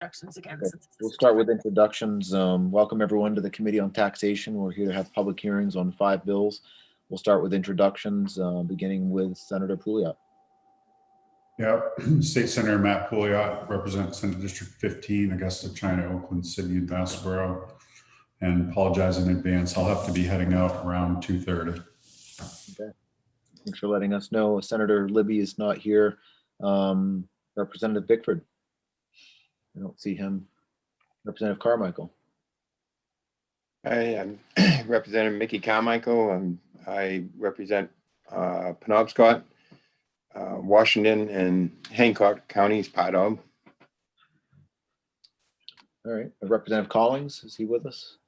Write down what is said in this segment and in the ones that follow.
introductions again. Okay. Since We'll start with introductions. Welcome everyone to the Committee on Taxation. We're here to have public hearings on 5 bills. We'll start with introductions, beginning with Senator Pouliot. Yep, State Senator Matt Pouliot, represents Senate District 15, Augusta, China, Oakland, Sydney, and Vassalboro. And apologize in advance, I'll have to be heading out around 2:30. Okay. Thanks for letting us know. Senator Libby is not here. Representative Bickford. I don't see him. Representative Carmichael. I am Representative Mickey Carmichael. I represent Penobscot, Washington, and Hancock counties, part of. All right. Representative Collins, is he with us?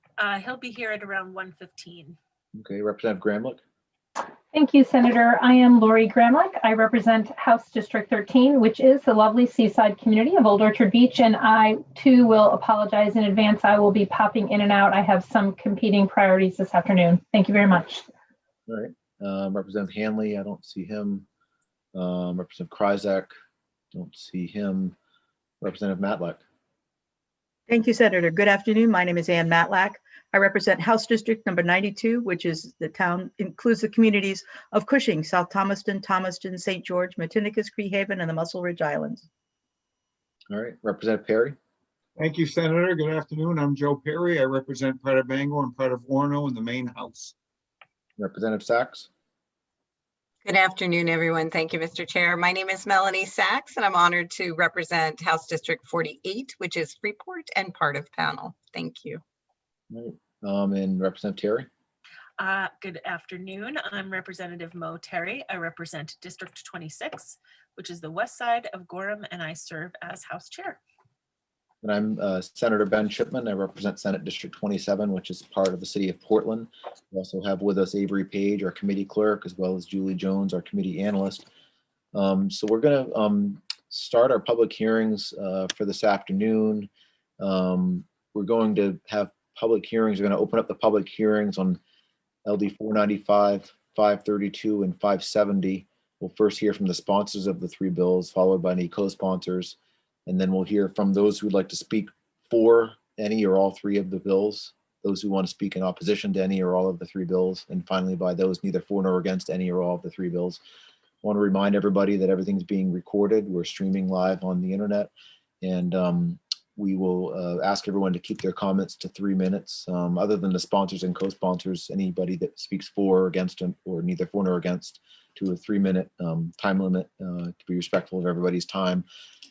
he'll be here at around 1:15. Okay. Representative Gramlich. Thank you, Senator. I am Lori Gramlich. I represent House District 13, which is the lovely seaside community of Old Orchard Beach, and I too will apologize in advance. I will be popping in and out. I have some competing priorities this afternoon. Thank you very much. All right. Representative Hanley, I don't see him. Representative Kryzak, don't see him. Representative Matlack. Thank you, Senator. Good afternoon. My name is Ann Matlack. I represent House District number 92, which is the town, includes the communities of Cushing, South Thomaston, Thomaston, St. George, Matinicus, Cree Haven, and the Muscle Ridge Islands. All right. Representative Perry. Thank you, Senator. Good afternoon. I'm Joe Perry. I represent part of Bangor and part of Orono in the main house. Representative Sachs. Good afternoon, everyone. Thank you, Mr. Chair. My name is Melanie Sachs, and I'm honored to represent House District 48, which is Freeport and part of panel. Thank you. All right. And Representative Terry. Good afternoon. I'm Representative Mo Terry. I represent District 26, which is the west side of Gorham, and I serve as House Chair. And I'm Senator Ben Shipman. I represent Senate District 27, which is part of the city of Portland. We also have with us Avery Page, our committee clerk, as well as Julie Jones, our committee analyst. So we're going to start our public hearings for this afternoon. We're going to have public hearings. We're going to open up the public hearings on LD 495, 532, and 570. We'll first hear from the sponsors of the 3 bills, followed by any co-sponsors. And then we'll hear from those who would like to speak for any or all 3 of the bills, those who want to speak in opposition to any or all of the 3 bills, and finally by those neither for nor against any or all of the 3 bills. I want to remind everybody that everything's being recorded. We're streaming live on the internet, and we will ask everyone to keep their comments to 3 minutes. Other than the sponsors and co-sponsors, anybody that speaks for or against or neither for nor against, to a 3-minute time limit to be respectful of everybody's time.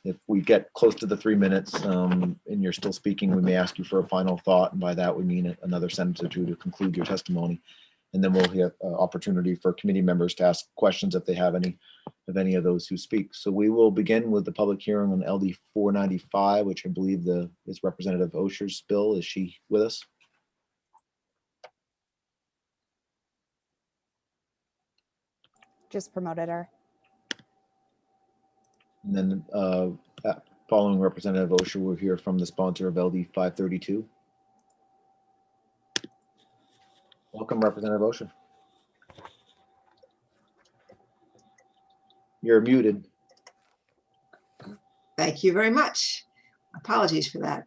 If we get close to the 3 minutes and you're still speaking, we may ask you for a final thought. And by that, we mean another sentence or 2 to conclude your testimony. And then we'll have opportunity for committee members to ask questions if they have any of those who speak. So we will begin with the public hearing on LD 495, which I believe is Representative Osher's bill. Is she with us? Just promoted her. And then following Representative Osher, we'll hear from the sponsor of LD 532. Welcome, Representative Osher. You're muted. Thank you very much. Apologies for that.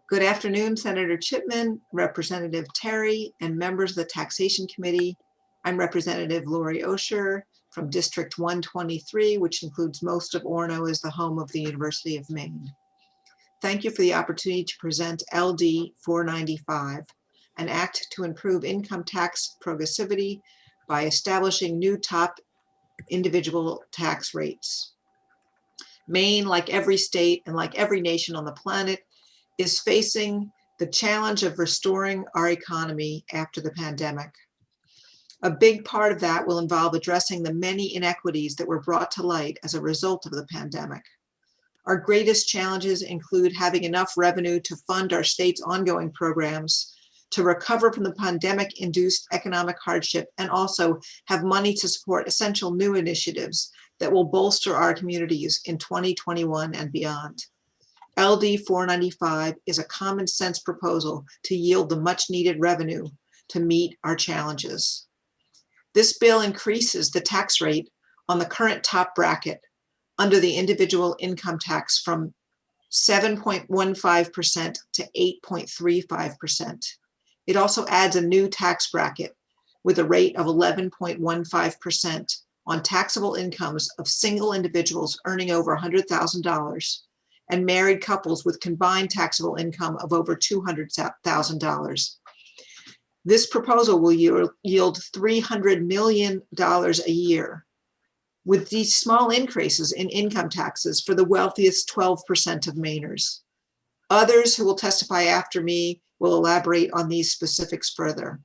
Good afternoon, Senator Chipman, Representative Terry, and members of the Taxation Committee. I'm Representative Lori Osher from District 123, which includes most of Orono, is the home of the University of Maine. Thank you for the opportunity to present LD 495, an act to improve income tax progressivity by establishing new top individual tax rates. Maine, like every state and like every nation on the planet, is facing the challenge of restoring our economy after the pandemic. A big part of that will involve addressing the many inequities that were brought to light as a result of the pandemic. Our greatest challenges include having enough revenue to fund our state's ongoing programs, to recover from the pandemic-induced economic hardship, and also have money to support essential new initiatives that will bolster our communities in 2021 and beyond. LD 495 is a common sense proposal to yield the much needed revenue to meet our challenges. This bill increases the tax rate on the current top bracket under the individual income tax from 7.15% to 8.35%. It also adds a new tax bracket with a rate of 11.15% on taxable incomes of single individuals earning over $100,000 and married couples with combined taxable income of over $200,000. This proposal will yield $300 million a year. With these small increases in income taxes for the wealthiest 12% of Mainers. Others who will testify after me will elaborate on these specifics further.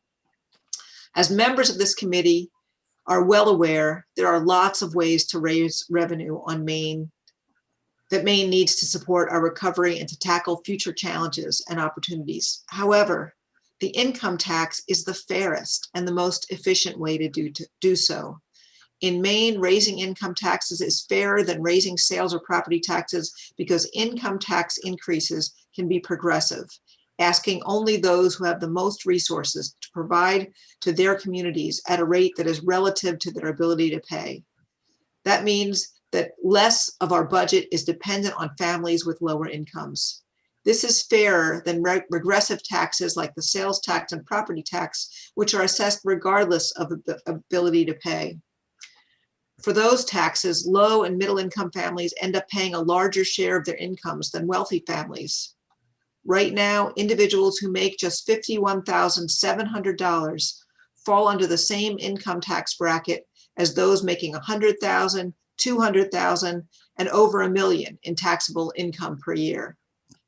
As members of this committee are well aware, there are lots of ways to raise revenue on Maine that Maine needs to support our recovery and to tackle future challenges and opportunities. However, the income tax is the fairest and the most efficient way to do so. In Maine, raising income taxes is fairer than raising sales or property taxes because income tax increases can be progressive, asking only those who have the most resources to provide to their communities at a rate that is relative to their ability to pay. That means that less of our budget is dependent on families with lower incomes. This is fairer than regressive taxes like the sales tax and property tax, which are assessed regardless of the ability to pay. For those taxes, low and middle income families end up paying a larger share of their incomes than wealthy families. Right now, individuals who make just $51,700 fall under the same income tax bracket as those making $100,000, $200,000, and over $1 million in taxable income per year.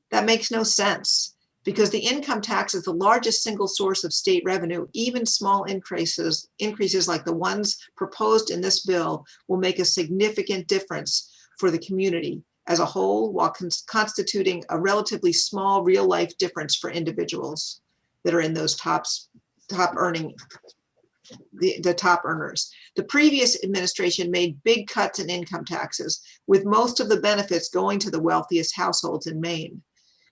That makes no sense because the income tax is the largest single source of state revenue. Even small increases like the ones proposed in this bill will make a significant difference for the community as a whole, while constituting a relatively small real life difference for individuals that are in those top earners. The previous administration made big cuts in income taxes, with most of the benefits going to the wealthiest households in Maine.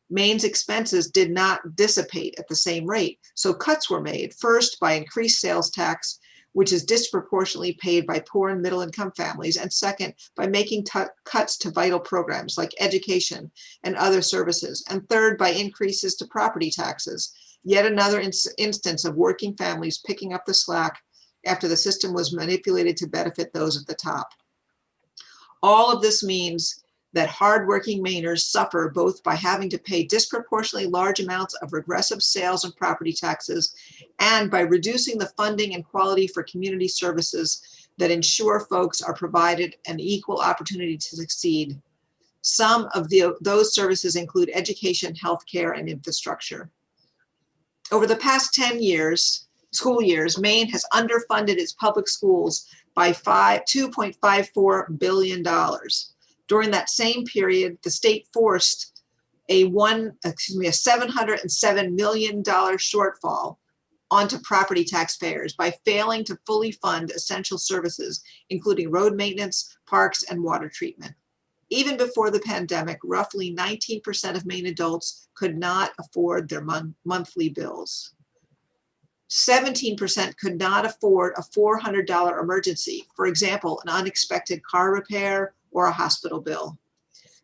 Maine's expenses did not dissipate at the same rate, so cuts were made, first by increased sales tax, which is disproportionately paid by poor and middle income families, and second, by making cuts to vital programs like education and other services, and third, by increases to property taxes, yet another instance of working families picking up the slack after the system was manipulated to benefit those at the top. All of this means that hardworking Mainers suffer both by having to pay disproportionately large amounts of regressive sales and property taxes and by reducing the funding and quality for community services that ensure folks are provided an equal opportunity to succeed. Some of those services include education, healthcare, and infrastructure. Over the past 10 school years, Maine has underfunded its public schools by $2.54 billion. During that same period, the state forced a $707 million shortfall onto property taxpayers by failing to fully fund essential services, including road maintenance, parks, and water treatment. Even before the pandemic, roughly 19% of Maine adults could not afford their monthly bills. 17% could not afford a $400 emergency, for example, an unexpected car repair or a hospital bill.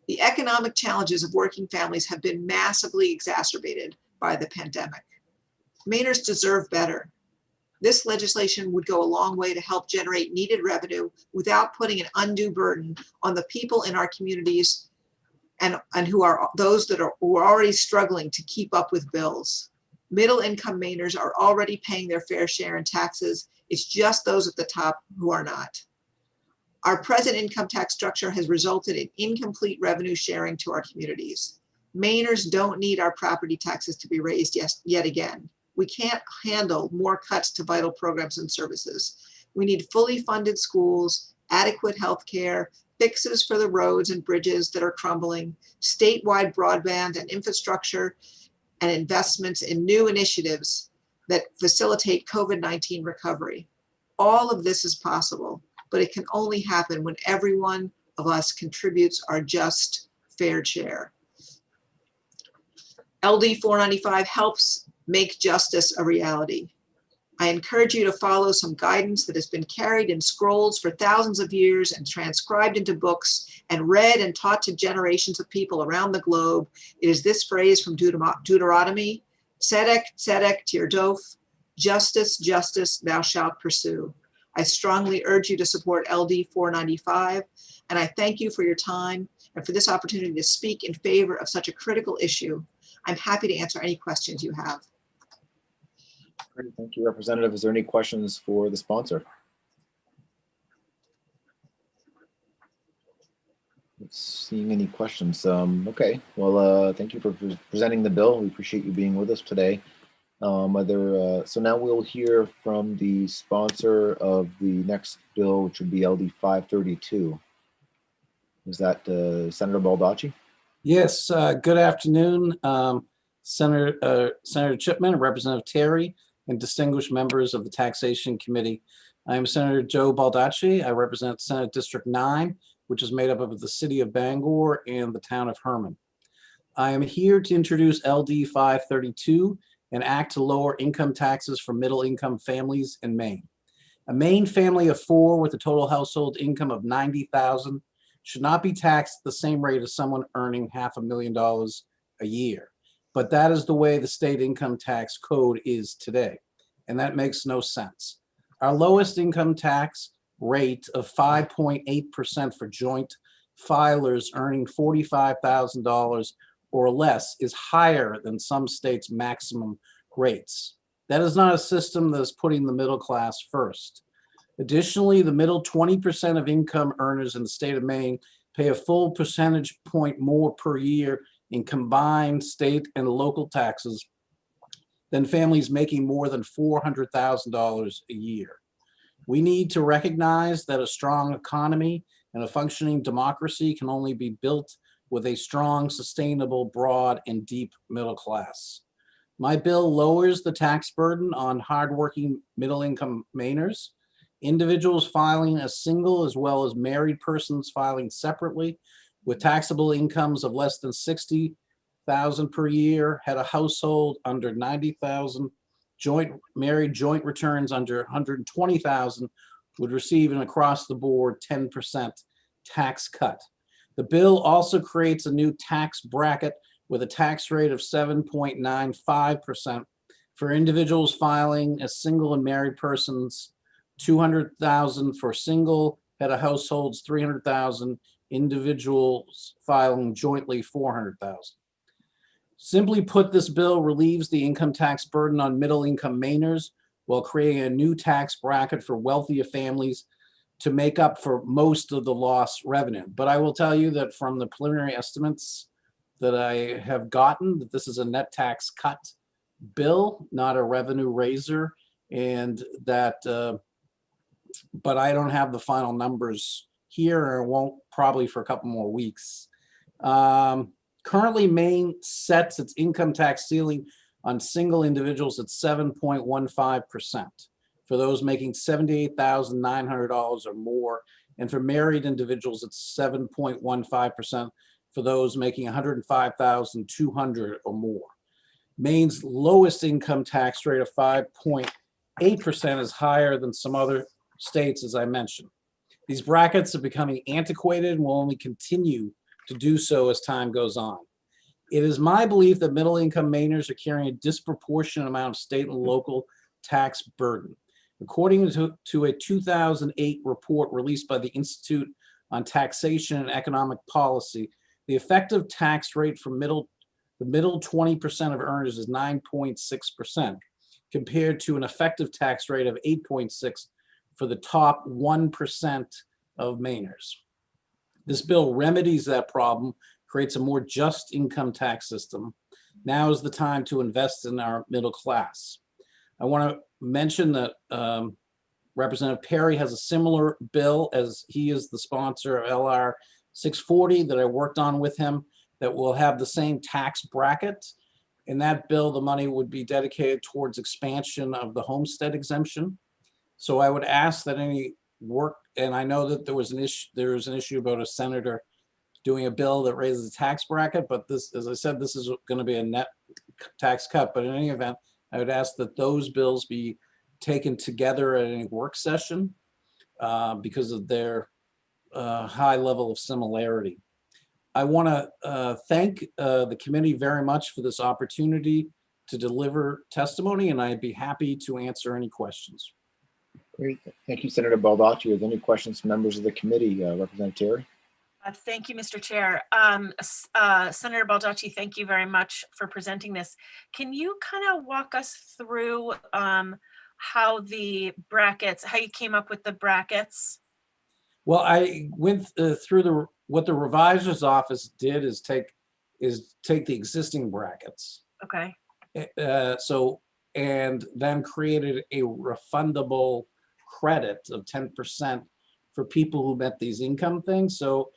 The economic challenges of working families have been massively exacerbated by the pandemic. Mainers deserve better. This legislation would go a long way to help generate needed revenue without putting an undue burden on the people in our communities and who are already struggling to keep up with bills. Middle income Mainers are already paying their fair share in taxes. It's just those at the top who are not. Our present income tax structure has resulted in incomplete revenue sharing to our communities. Mainers don't need our property taxes to be raised yet again. We can't handle more cuts to vital programs and services. We need fully funded schools, adequate health care, fixes for the roads and bridges that are crumbling, statewide broadband and infrastructure, and investments in new initiatives that facilitate COVID-19 recovery. All of this is possible, but it can only happen when every one of us contributes our just fair share. LD 495 helps make justice a reality. I encourage you to follow some guidance that has been carried in scrolls for thousands of years and transcribed into books and read and taught to generations of people around the globe. It is this phrase from Deuteronomy, Tzedek, Tzedek, Tirdof, justice, justice, thou shalt pursue. I strongly urge you to support LD 495, and I thank you for your time and for this opportunity to speak in favor of such a critical issue. I'm happy to answer any questions you have. Great, thank you, Representative. Is there any questions for the sponsor? Not seeing any questions. Okay, well, thank you for presenting the bill. We appreciate you being with us today. So now we'll hear from the sponsor of the next bill, which would be LD 532. Is that Senator Baldacci? Yes, good afternoon, Senator Chipman, Representative Terry, and distinguished members of the Taxation Committee. I am Senator Joe Baldacci. I represent Senate District 9, which is made up of the city of Bangor and the town of Herman. I am here to introduce LD 532, an act to lower income taxes for middle-income families in Maine. A Maine family of 4 with a total household income of $90,000 should not be taxed at the same rate as someone earning $500,000 a year. But that is the way the state income tax code is today, and that makes no sense. Our lowest income tax rate of 5.8% for joint filers earning $45,000 or less is higher than some states' maximum rates. That is not a system that is putting the middle class first. Additionally, the middle 20% of income earners in the state of Maine pay a full percentage point more per year in combined state and local taxes than families making more than $400,000 a year. We need to recognize that a strong economy and a functioning democracy can only be built with a strong, sustainable, broad, and deep middle class. My bill lowers the tax burden on hardworking middle-income Mainers. Individuals filing as single as well as married persons filing separately with taxable incomes of less than $60,000 per year, had a household under $90,000, married joint returns under $120,000 would receive an across-the-board 10% tax cut. The bill also creates a new tax bracket with a tax rate of 7.95% for individuals filing as single and married persons, $200,000 for single head of households, $300,000, individuals filing jointly $400,000. Simply put, this bill relieves the income tax burden on middle-income Mainers while creating a new tax bracket for wealthier families to make up for most of the lost revenue. But I will tell you that from the preliminary estimates that I have gotten, that this is a net tax cut bill, not a revenue raiser, and that, but I don't have the final numbers here, or won't probably for a couple more weeks. Currently, Maine sets its income tax ceiling on single individuals at 7.15%. for those making $78,900 or more, and for married individuals, it's 7.15% for those making $105,200 or more. Maine's lowest income tax rate of 5.8% is higher than some other states, as I mentioned. These brackets are becoming antiquated and will only continue to do so as time goes on. It is my belief that middle-income Mainers are carrying a disproportionate amount of state and local tax burden. According to a 2008 report released by the Institute on Taxation and Economic Policy, the effective tax rate for the middle 20% of earners is 9.6%, compared to an effective tax rate of 8.6% for the top 1% of Mainers. This bill remedies that problem, creates a more just income tax system. Now is the time to invest in our middle class. I want to mention that Representative Perry has a similar bill, as he is the sponsor of LR 640 that I worked on with him, that will have the same tax bracket. In that bill, the money would be dedicated towards expansion of the homestead exemption. So I would ask that any work, and I know that there was an issue about a senator doing a bill that raises the tax bracket, but this, as I said, this is going to be a net tax cut. But in any event, I would ask that those bills be taken together at any work session because of their high level of similarity. I want to thank the committee very much for this opportunity to deliver testimony, and I'd be happy to answer any questions. Great. Thank you, Senator Baldacci. Are there any questions from members of the committee? Representative Terry? Thank you, Mr. Chair. Senator Baldacci, thank you very much for presenting this. Can you kind of walk us through how the brackets, how you came up with the brackets? Well, I went through what the revisor's office did is take the existing brackets. Okay. And then created a refundable credit of 10% for people who met these income things. So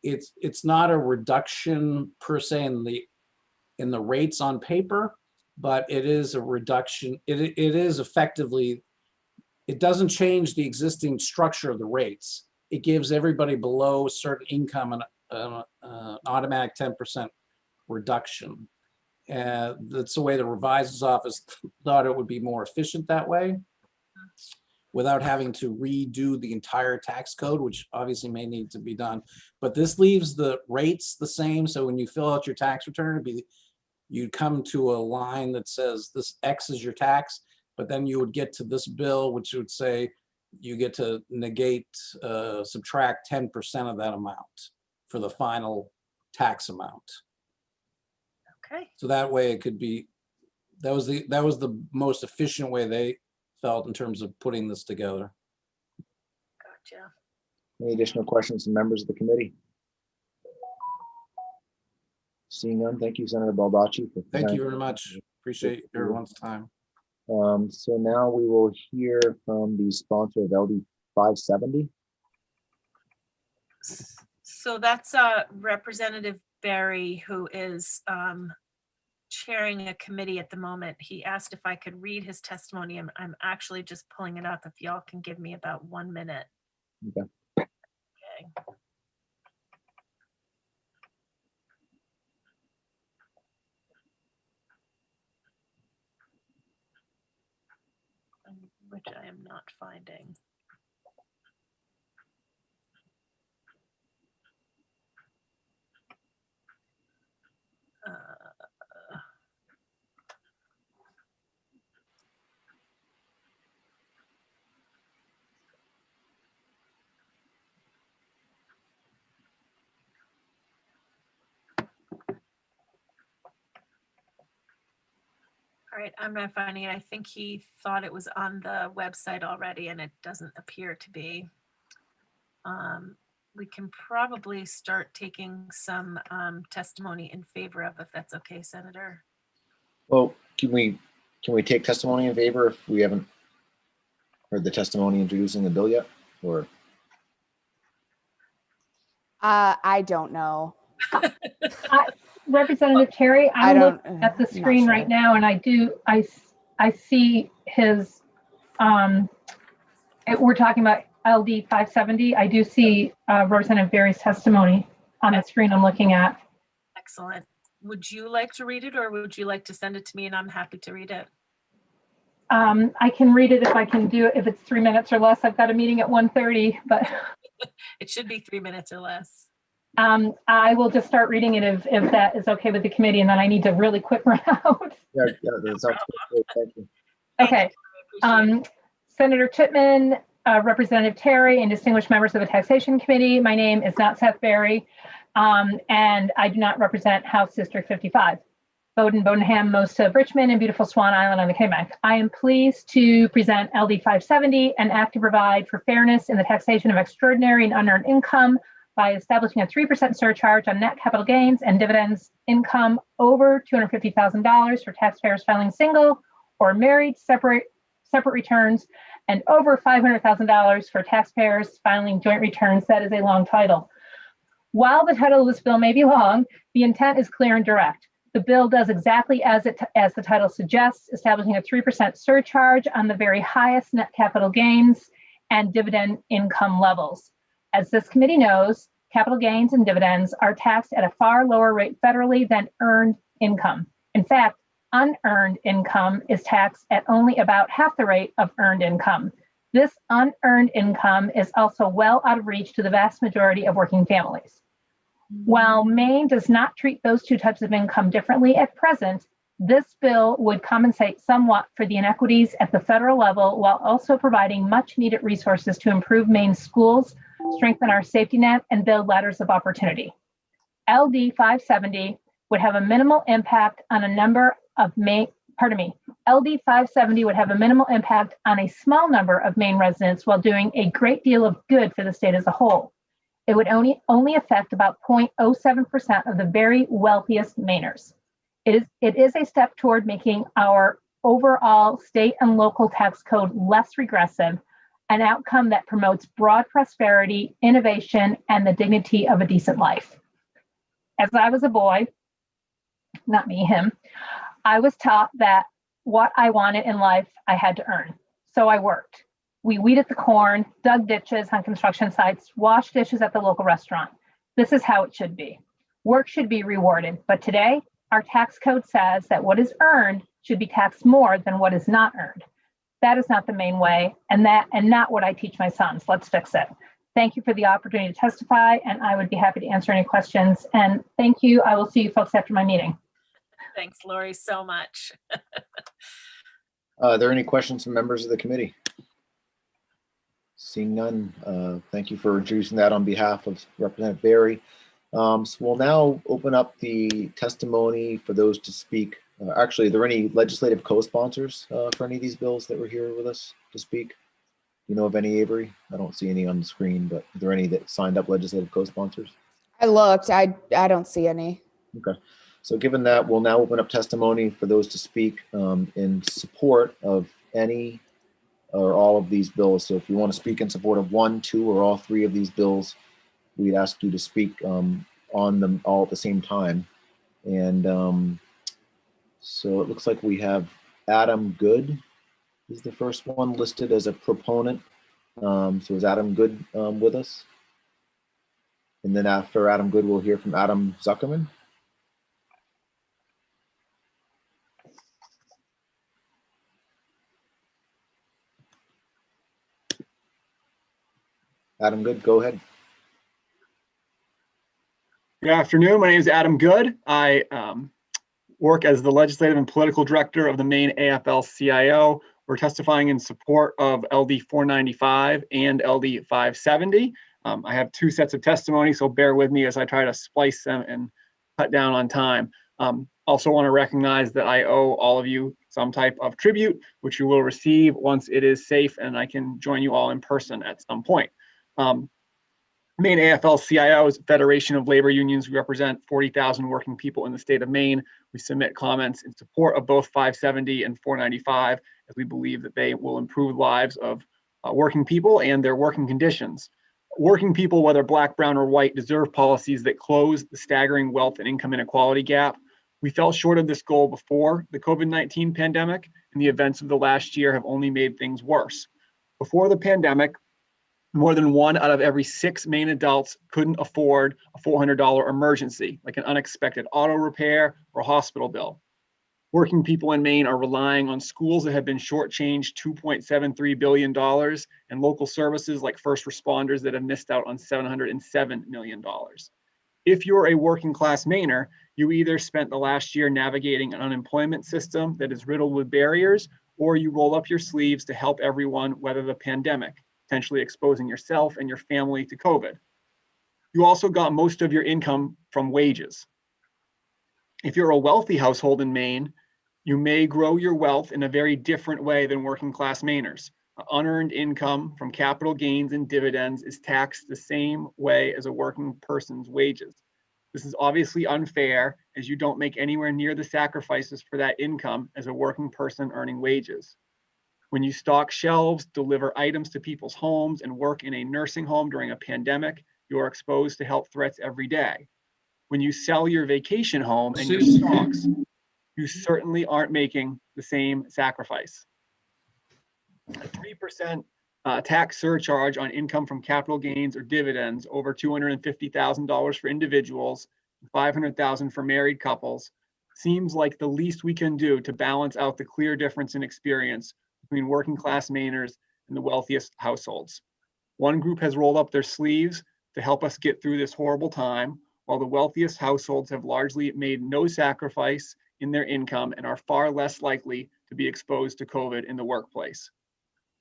it's not a reduction per se in the rates on paper, but it is a reduction. It is effectively, it doesn't change the existing structure of the rates. It gives everybody below a certain income an automatic 10% reduction. That's the way the revisor's office thought it would be more efficient that way, without having to redo the entire tax code, which obviously may need to be done. But this leaves the rates the same. So when you fill out your tax return, you come to a line that says this X is your tax, but then you would get to this bill, which would say you get to negate, subtract 10% of that amount for the final tax amount. Okay. So that way it could be, that was the most efficient way they felt in terms of putting this together. Gotcha. Any additional questions from members of the committee? Seeing none, thank you, Senator Baldacci. Thank you very much. Appreciate everyone's time. So now we will hear from the sponsor of LD 570. So that's Representative Barry, who is chairing a committee at the moment. He asked if I could read his testimony. I'm actually just pulling it up. If y'all can give me about 1 minute. Okay. Okay. Which I am not finding. All right, I'm not finding it. I think he thought it was on the website already and it doesn't appear to be. We can probably start taking some testimony in favor of, if that's okay, Senator. Well, can we take testimony in favor if we haven't heard the testimony introducing the bill yet, or? I don't know. Representative Terry, I'm looking at the not screen sure. right now, and I see his, we're talking about LD 570. I do see Representative Barry's testimony on the screen I'm looking at. Excellent. Would you like to read it, or would you like to send it to me and I'm happy to read it? I can read it if I can do it, if it's 3 minutes or less. I've got a meeting at 1:30, but It should be 3 minutes or less. I will just start reading it if that is okay with the committee, and then I need to really quick run out. Yeah, that sounds good. Thank you. Okay. Senator Chipman, Representative Terry, and distinguished members of the Taxation Committee. My name is not Seth Berry, and I do not represent House District 55. Bowdoin, Bodenham, most of Richmond, and beautiful Swan Island on the Kaymak. I am pleased to present LD 570, an act to provide for fairness in the taxation of extraordinary and unearned income by establishing a 3% surcharge on net capital gains and dividends income over $250,000 for taxpayers filing single or married separate returns, and over $500,000 for taxpayers filing joint returns. That is a long title. While the title of this bill may be long, the intent is clear and direct. The bill does exactly as the title suggests, establishing a 3% surcharge on the very highest net capital gains and dividend income levels. As this committee knows, capital gains and dividends are taxed at a far lower rate federally than earned income. In fact, unearned income is taxed at only about half the rate of earned income. This unearned income is also well out of reach to the vast majority of working families. While Maine does not treat those two types of income differently at present, this bill would compensate somewhat for the inequities at the federal level while also providing much needed resources to improve Maine's schools, strengthen our safety net, and build ladders of opportunity. LD 570 would have a minimal impact on a number of LD 570 would have a minimal impact on a small number of Maine residents while doing a great deal of good for the state as a whole. It would only affect about 0.07% of the very wealthiest Mainers. It is a step toward making our overall state and local tax code less regressive, an outcome that promotes broad prosperity, innovation, and the dignity of a decent life. As I was a boy, not me, him, I was taught that what I wanted in life, I had to earn. So I worked. We weeded the corn, dug ditches on construction sites, washed dishes at the local restaurant. This is how it should be. Work should be rewarded, but today, our tax code says that what is earned should be taxed more than what is not earned. That is not the Maine way, and not what I teach my sons. Let's fix it. Thank you for the opportunity to testify, and I would be happy to answer any questions. And thank you. I will see you folks after my meeting. Thanks, Lori, so much. Are there any questions from members of the committee? Seeing none, thank you for introducing that on behalf of Representative Berry. So we'll now open up the testimony for those to speak. Actually, are there any legislative co-sponsors for any of these bills that were here with us to speak? You know of any, Avery? I don't see any on the screen, but are there any that signed up legislative co-sponsors? I looked. I don't see any. Okay. So given that, we'll now open up testimony for those to speak in support of any or all of these bills. So if you want to speak in support of one, two, or all three of these bills, we'd ask you to speak on them all at the same time. And so it looks like we have Adam Good is the first one listed as a proponent. So is Adam Good with us? And then after Adam Good, we'll hear from Adam Zuckerman. Adam Good, go ahead. Good afternoon. My name is Adam Good. I work as the legislative and political director of the Maine AFL-CIO. We're testifying in support of LD 495 and LD 570. I have two sets of testimony, so bear with me as I try to splice them and cut down on time. Also want to recognize that I owe all of you some type of tribute, which you will receive once it is safe and I can join you all in person at some point. Maine AFL-CIO is a federation of labor unions. We represent 40,000 working people in the state of Maine. We submit comments in support of both 570 and 495, as we believe that they will improve lives of working people and their working conditions. Working people, whether Black, brown, or white, deserve policies that close the staggering wealth and income inequality gap. We fell short of this goal before the COVID-19 pandemic, and the events of the last year have only made things worse. Before the pandemic, more than 1 out of every 6 Maine adults couldn't afford a $400 emergency, like an unexpected auto repair or a hospital bill. Working people in Maine are relying on schools that have been shortchanged $2.73 billion and local services like first responders that have missed out on $707 million. If you're a working class Mainer, you either spent the last year navigating an unemployment system that is riddled with barriers, or you roll up your sleeves to help everyone weather the pandemic, potentially exposing yourself and your family to COVID. You also got most of your income from wages. If you're a wealthy household in Maine, you may grow your wealth in a very different way than working class Mainers. Unearned income from capital gains and dividends is taxed the same way as a working person's wages. This is obviously unfair, as you don't make anywhere near the sacrifices for that income as a working person earning wages. When you stock shelves, deliver items to people's homes, and work in a nursing home during a pandemic, you are exposed to health threats every day. When you sell your vacation home and your stocks, you certainly aren't making the same sacrifice. A 3% tax surcharge on income from capital gains or dividends over $250,000 for individuals, $500,000 for married couples, seems like the least we can do to balance out the clear difference in experience between working class Mainers and the wealthiest households. One group has rolled up their sleeves to help us get through this horrible time, while the wealthiest households have largely made no sacrifice in their income and are far less likely to be exposed to COVID in the workplace.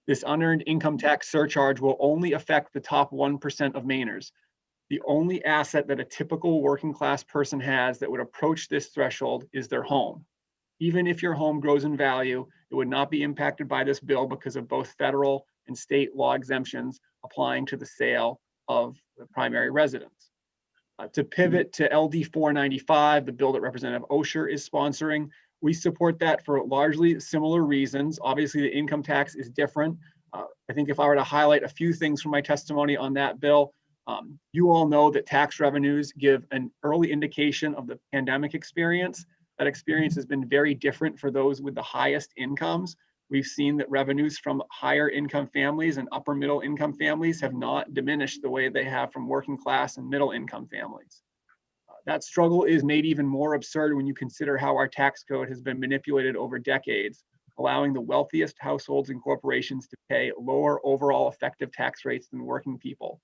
This unearned income tax surcharge will only affect the top 1% of Mainers. The only asset that a typical working class person has that would approach this threshold is their home. Even if your home grows in value, it would not be impacted by this bill because of both federal and state law exemptions applying to the sale of the primary residence. To pivot to LD 495, the bill that Representative Osher is sponsoring, we support that for largely similar reasons. Obviously, the income tax is different. I think if I were to highlight a few things from my testimony on that bill, you all know that tax revenues give an early indication of the pandemic experience. That experience has been very different for those with the highest incomes. We've seen that revenues from higher income families and upper middle income families have not diminished the way they have from working class and middle income families. That struggle is made even more absurd when you consider how our tax code has been manipulated over decades, allowing the wealthiest households and corporations to pay lower overall effective tax rates than working people.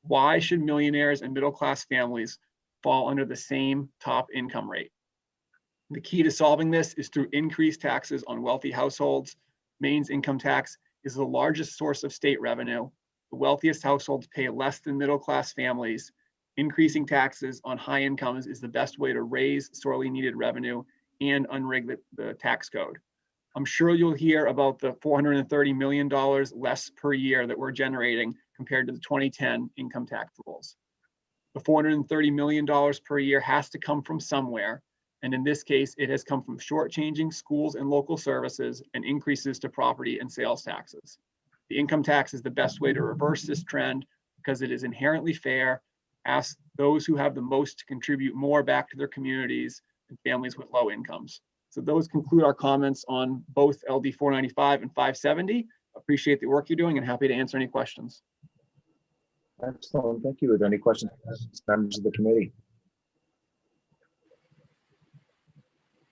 Why should millionaires and middle-class families fall under the same top income rate? The key to solving this is through increased taxes on wealthy households. Maine's income tax is the largest source of state revenue. The wealthiest households pay less than middle-class families. Increasing taxes on high incomes is the best way to raise sorely needed revenue and unrig the tax code. I'm sure you'll hear about the $430 million less per year that we're generating compared to the 2010 income tax rules. The $430 million per year has to come from somewhere. And in this case, it has come from shortchanging schools and local services and increases to property and sales taxes. The income tax is the best way to reverse this trend because it is inherently fair. Ask those who have the most to contribute more back to their communities and families with low incomes. So those conclude our comments on both LD 495 and 570. Appreciate the work you're doing and happy to answer any questions. Excellent. Thank you. Are there any questions, members of the committee?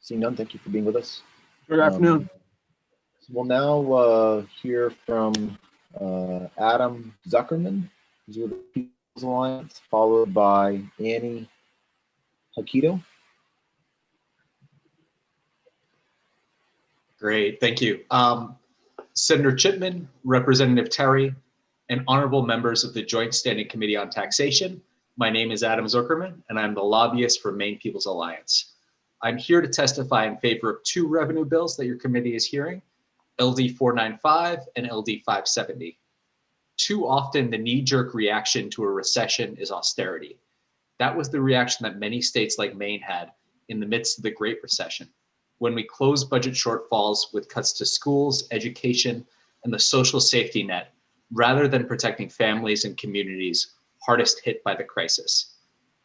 Seeing none, thank you for being with us. Good afternoon. We'll now hear from Adam Zuckerman, who's with the People's Alliance, followed by Annie Hakito. Great, thank you. Senator Chipman, Representative Terry, and honorable members of the Joint Standing Committee on Taxation, my name is Adam Zuckerman, and I'm the lobbyist for Maine People's Alliance. I'm here to testify in favor of two revenue bills that your committee is hearing, LD 495 and LD 570. Too often, the knee-jerk reaction to a recession is austerity. That was the reaction that many states like Maine had in the midst of the Great Recession, when we closed budget shortfalls with cuts to schools, education, and the social safety net, rather than protecting families and communities hardest hit by the crisis.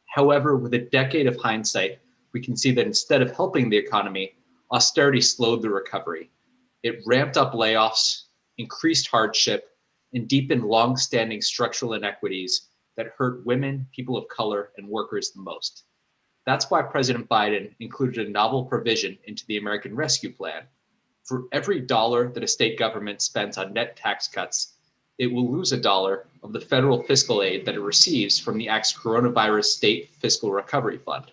However, with a decade of hindsight, we can see that instead of helping the economy, austerity slowed the recovery. It ramped up layoffs, increased hardship, and deepened long-standing structural inequities that hurt women, people of color, and workers the most. That's why President Biden included a novel provision into the American Rescue Plan. For every dollar that a state government spends on net tax cuts, it will lose $1 of the federal fiscal aid that it receives from the Act's Coronavirus State Fiscal Recovery Fund.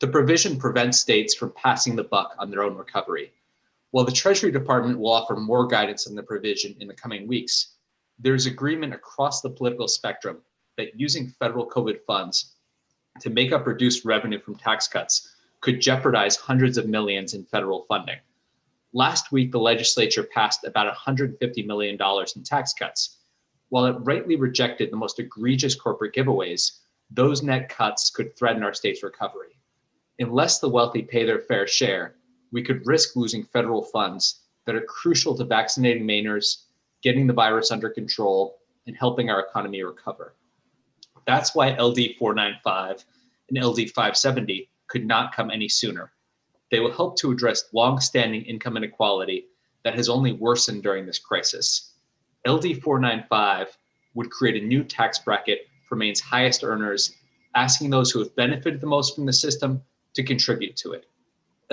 The provision prevents states from passing the buck on their own recovery. While the Treasury Department will offer more guidance on the provision in the coming weeks, there's agreement across the political spectrum that using federal COVID funds to make up reduced revenue from tax cuts could jeopardize hundreds of millions in federal funding. Last week, the legislature passed about $150 million in tax cuts. While it rightly rejected the most egregious corporate giveaways, those net cuts could threaten our state's recovery. Unless the wealthy pay their fair share, we could risk losing federal funds that are crucial to vaccinating Mainers, getting the virus under control, and helping our economy recover. That's why LD 495 and LD 570 could not come any sooner. They will help to address long-standing income inequality that has only worsened during this crisis. LD 495 would create a new tax bracket for Maine's highest earners, asking those who have benefited the most from the system to contribute to it.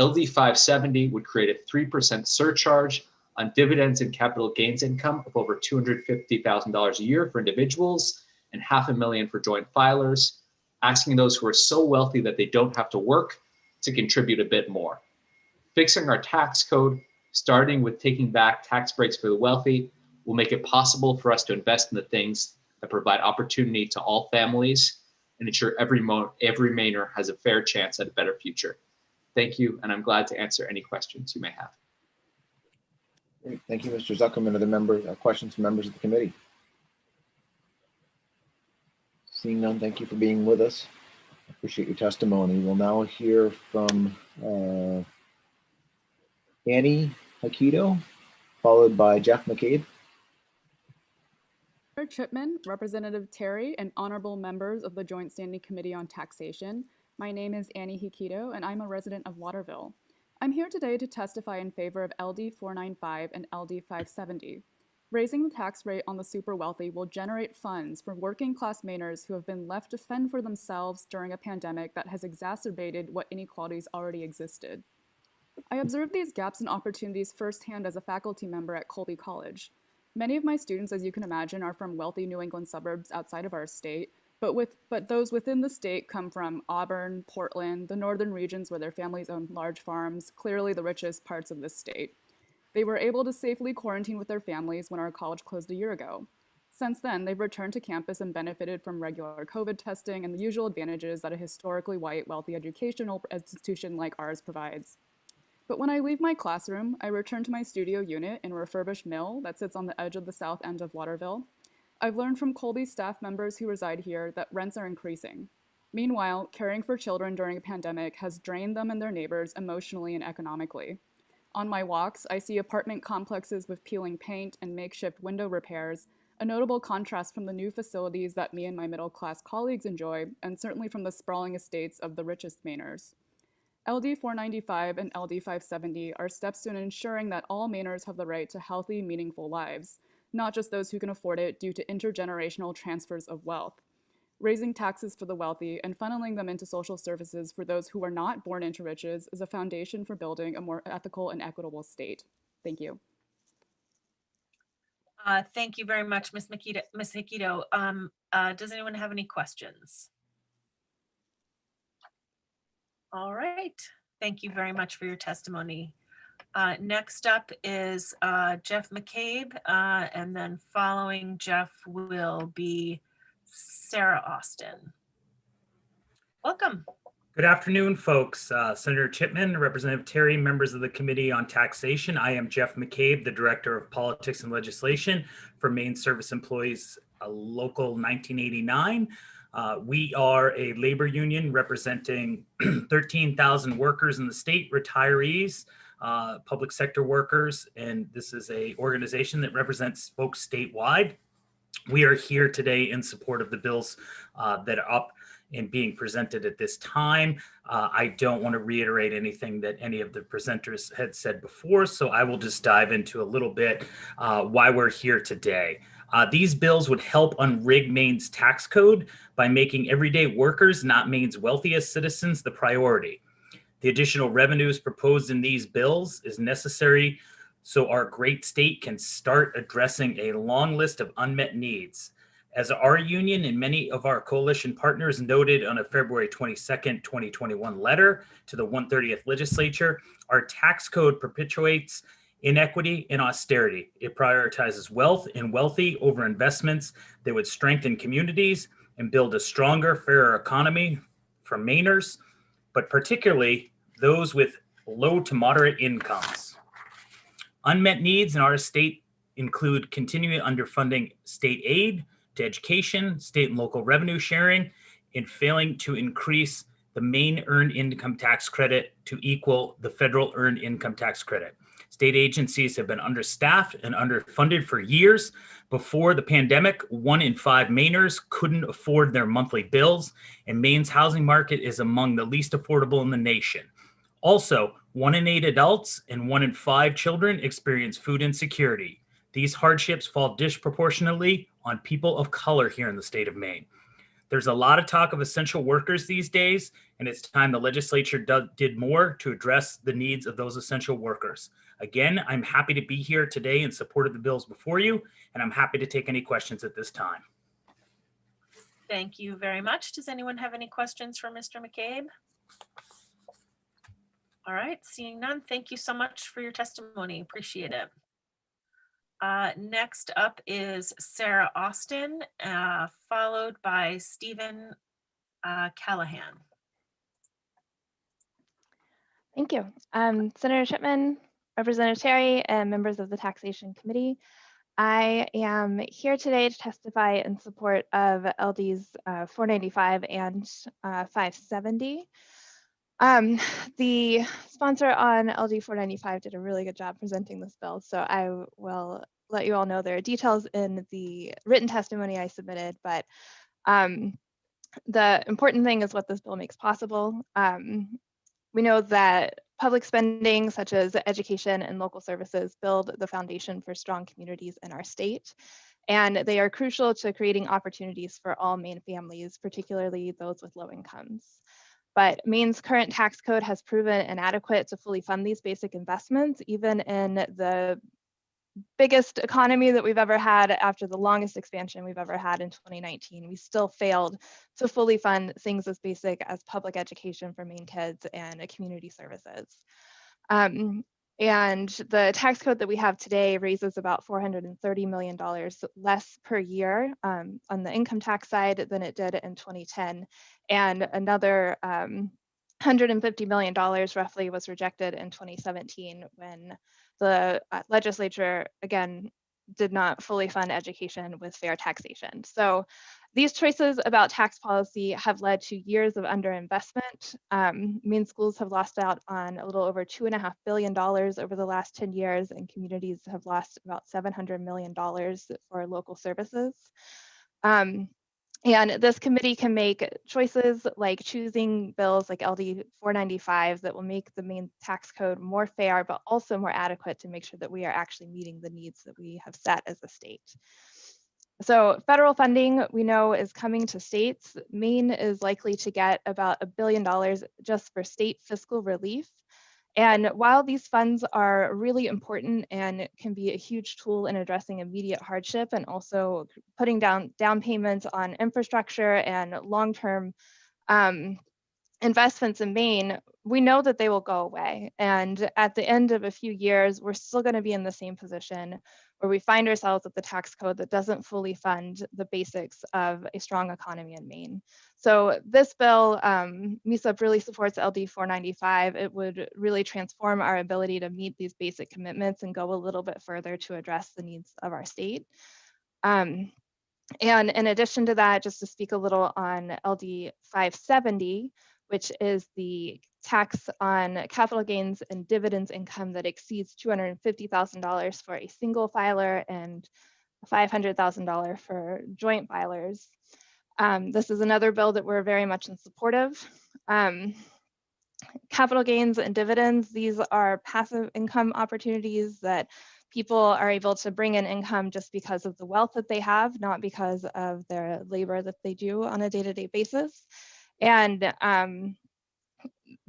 LD 570 would create a 3% surcharge on dividends and capital gains income of over $250,000 a year for individuals and $500,000 for joint filers, asking those who are so wealthy that they don't have to work to contribute a bit more. Fixing our tax code, starting with taking back tax breaks for the wealthy, will make it possible for us to invest in the things that provide opportunity to all families and ensure every Mainer has a fair chance at a better future. Thank you, and I'm glad to answer any questions you may have. Great. Thank you, Mr. Zuckerman. Are there questions from members of the committee? Seeing none, thank you for being with us. I appreciate your testimony. We'll now hear from Annie Hikito, followed by Jeff McCabe. Senator Chipman, Representative Terry, and honorable members of the Joint Standing Committee on Taxation. My name is Annie Hikito, and I'm a resident of Waterville. I'm here today to testify in favor of LD 495 and LD 570. Raising the tax rate on the super wealthy will generate funds for working class Mainers who have been left to fend for themselves during a pandemic that has exacerbated what inequalities already existed. I observed these gaps and opportunities firsthand as a faculty member at Colby College. Many of my students, as you can imagine, are from wealthy New England suburbs outside of our state, but those within the state come from Auburn, Portland, the northern regions where their families own large farms, clearly the richest parts of this state. They were able to safely quarantine with their families when our college closed a year ago. Since then, they've returned to campus and benefited from regular COVID testing and the usual advantages that a historically white, wealthy educational institution like ours provides. But when I leave my classroom, I return to my studio unit in a refurbished mill that sits on the edge of the south end of Waterville. I've learned from Colby staff members who reside here that rents are increasing. Meanwhile, caring for children during a pandemic has drained them and their neighbors emotionally and economically. On my walks, I see apartment complexes with peeling paint and makeshift window repairs, a notable contrast from the new facilities that me and my middle-class colleagues enjoy, and certainly from the sprawling estates of the richest Mainers. LD 495 and LD 570 are steps to ensuring that all Mainers have the right to healthy, meaningful lives, not just those who can afford it due to intergenerational transfers of wealth. Raising taxes for the wealthy and funneling them into social services for those who are not born into riches is a foundation for building a more ethical and equitable state. Thank you. Thank you very much, Ms. Hikito. Does anyone have any questions? All right. Thank you very much for your testimony. Next up is Jeff McCabe, and then following Jeff will be Sarah Austin. Welcome. Good afternoon, folks. Senator Chipman, Representative Terry, members of the Committee on Taxation. I am Jeff McCabe, the Director of Politics and Legislation for Maine Service Employees Local 1989. We are a labor union representing 13,000 workers in the state, retirees, public sector workers, and this is an organization that represents folks statewide. We are here today in support of the bills that are up and being presented at this time. I don't want to reiterate anything that any of the presenters had said before, so I will just dive into a little bit why we're here today. These bills would help unrig Maine's tax code by making everyday workers, not Maine's wealthiest citizens, the priority. The additional revenues proposed in these bills is necessary so our great state can start addressing a long list of unmet needs. As our union and many of our coalition partners noted on a February 22nd, 2021 letter to the 130th legislature, our tax code perpetuates inequity and austerity. It prioritizes wealth and wealthy over investments that would strengthen communities and build a stronger, fairer economy for Mainers, but particularly those with low to moderate incomes. Unmet needs in our state include continuing underfunding state aid to education, state and local revenue sharing, and failing to increase the Maine Earned Income Tax Credit to equal the federal Earned Income Tax Credit. State agencies have been understaffed and underfunded for years. Before the pandemic, 1 in 5 Mainers couldn't afford their monthly bills, and Maine's housing market is among the least affordable in the nation. Also, 1 in 8 adults and 1 in 5 children experience food insecurity. These hardships fall disproportionately on people of color here in the state of Maine. There's a lot of talk of essential workers these days, and it's time the legislature did more to address the needs of those essential workers. Again, I'm happy to be here today in support of the bills before you, and I'm happy to take any questions at this time. Thank you very much. Does anyone have any questions for Mr. McCabe? All right, seeing none, thank you so much for your testimony. Appreciate it. Next up is Sarah Austin, followed by Stephen Callahan. Thank you. Senator Chipman, Representative Terry, and members of the Taxation Committee. I am here today to testify in support of LDs 495 and 570. The sponsor on LD 495 did a really good job presenting this bill, so I will let you all know there are details in the written testimony I submitted, but the important thing is what this bill makes possible. We know that public spending, such as education and local services, build the foundation for strong communities in our state, and they are crucial to creating opportunities for all Maine families, particularly those with low incomes. But Maine's current tax code has proven inadequate to fully fund these basic investments, even in the biggest economy that we've ever had after the longest expansion we've ever had in 2019. We still failed to fully fund things as basic as public education for Maine kids and community services. And the tax code that we have today raises about $430 million less per year on the income tax side than it did in 2010. And another $150 million roughly was rejected in 2017 when the legislature, again, did not fully fund education with fair taxation. So these choices about tax policy have led to years of underinvestment. Maine schools have lost out on a little over $2.5 billion over the last 10 years, and communities have lost about $700 million for local services. And this committee can make choices like choosing bills like LD 495 that will make the Maine tax code more fair, but also more adequate to make sure that we are actually meeting the needs that we have set as a state. So federal funding, we know, is coming to states. Maine is likely to get about $1 billion just for state fiscal relief. And while these funds are really important and can be a huge tool in addressing immediate hardship and also putting down payments on infrastructure and long-term investments in Maine, we know that they will go away. And at the end of a few years, we're still going to be in the same position where we find ourselves with the tax code that doesn't fully fund the basics of a strong economy in Maine. So this bill, MESUP really supports LD 495. It would really transform our ability to meet these basic commitments and go a little bit further to address the needs of our state. And in addition to that, just to speak a little on LD 570, which is the tax on capital gains and dividends income that exceeds $250,000 for a single filer and $500,000 for joint filers. This is another bill that we're very much in support of. Capital gains and dividends, these are passive income opportunities that people are able to bring in income just because of the wealth that they have, not because of their labor that they do on a day-to-day basis. And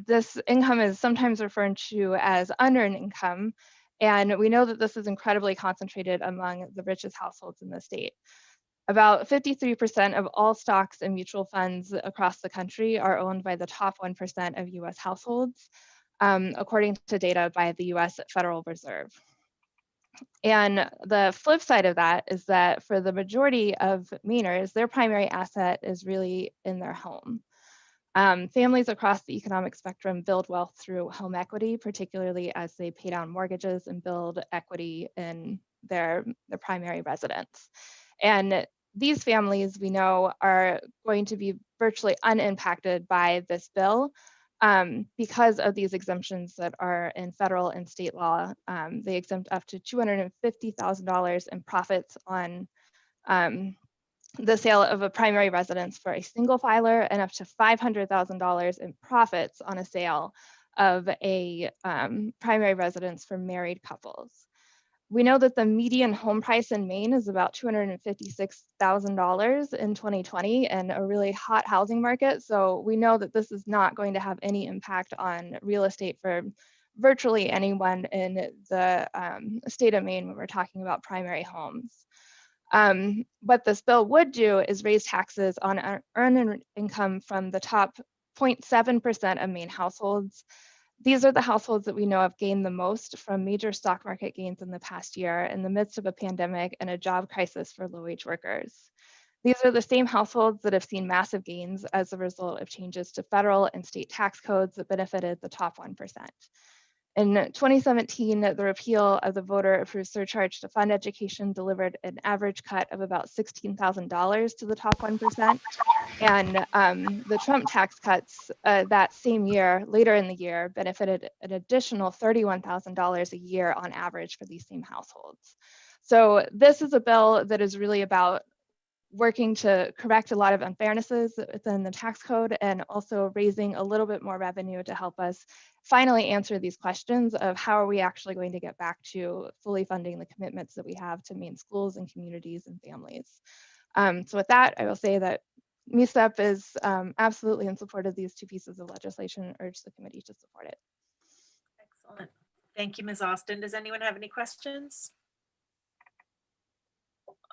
this income is sometimes referred to as unearned income. And we know that this is incredibly concentrated among the richest households in the state. About 53% of all stocks and mutual funds across the country are owned by the top 1% of US households, according to data by the US Federal Reserve. And the flip side of that is that for the majority of Mainers, their primary asset is really in their home. Families across the economic spectrum build wealth through home equity, particularly as they pay down mortgages and build equity in their primary residence. And these families, we know, are going to be virtually unimpacted by this bill because of these exemptions that are in federal and state law. They exempt up to $250,000 in profits on the sale of a primary residence for a single filer and up to $500,000 in profits on a sale of a primary residence for married couples. We know that the median home price in Maine is about $256,000 in 2020 and a really hot housing market. So we know that this is not going to have any impact on real estate for virtually anyone in the state of Maine when we're talking about primary homes. What this bill would do is raise taxes on earned income from the top 0.7% of Maine households. These are the households that we know have gained the most from major stock market gains in the past year in the midst of a pandemic and a job crisis for low-wage workers. These are the same households that have seen massive gains as a result of changes to federal and state tax codes that benefited the top 1%. In 2017, the repeal of the voter-approved surcharge to fund education delivered an average cut of about $16,000 to the top 1%. And the Trump tax cuts that same year, later in the year, benefited an additional $31,000 a year on average for these same households. So this is a bill that is really about working to correct a lot of unfairnesses within the tax code and also raising a little bit more revenue to help us finally answer these questions of how are we actually going to get back to fully funding the commitments that we have to Maine schools and communities and families. So with that, I will say that MESTEP is absolutely in support of these two pieces of legislation and urge the committee to support it. Excellent. Thank you, Ms. Austin. Does anyone have any questions?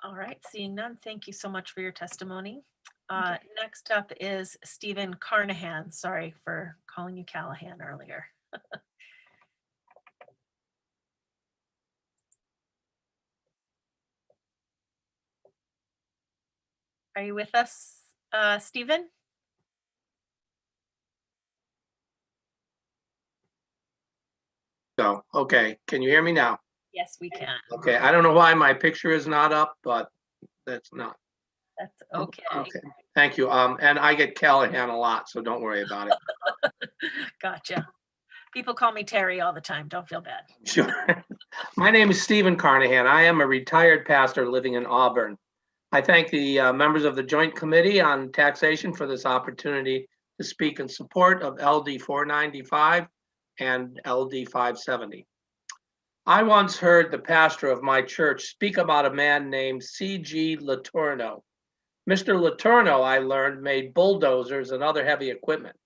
All right, seeing none, thank you so much for your testimony. Next up is Stephen Carnahan. Sorry for calling you Callahan earlier. Are you with us, Stephen? So, okay, can you hear me now? Yes, we can. Okay, I don't know why my picture is not up, but that's not. That's okay. Okay, thank you. And I get Callahan a lot, so don't worry about it. Gotcha. People call me Terry all the time. Don't feel bad. Sure. My name is Stephen Carnahan. I am a retired pastor living in Auburn. I thank the members of the Joint Committee on Taxation for this opportunity to speak in support of LD 495 and LD 570. I once heard the pastor of my church speak about a man named C.G. Letourneau. Mr. Letourneau, I learned, made bulldozers and other heavy equipment.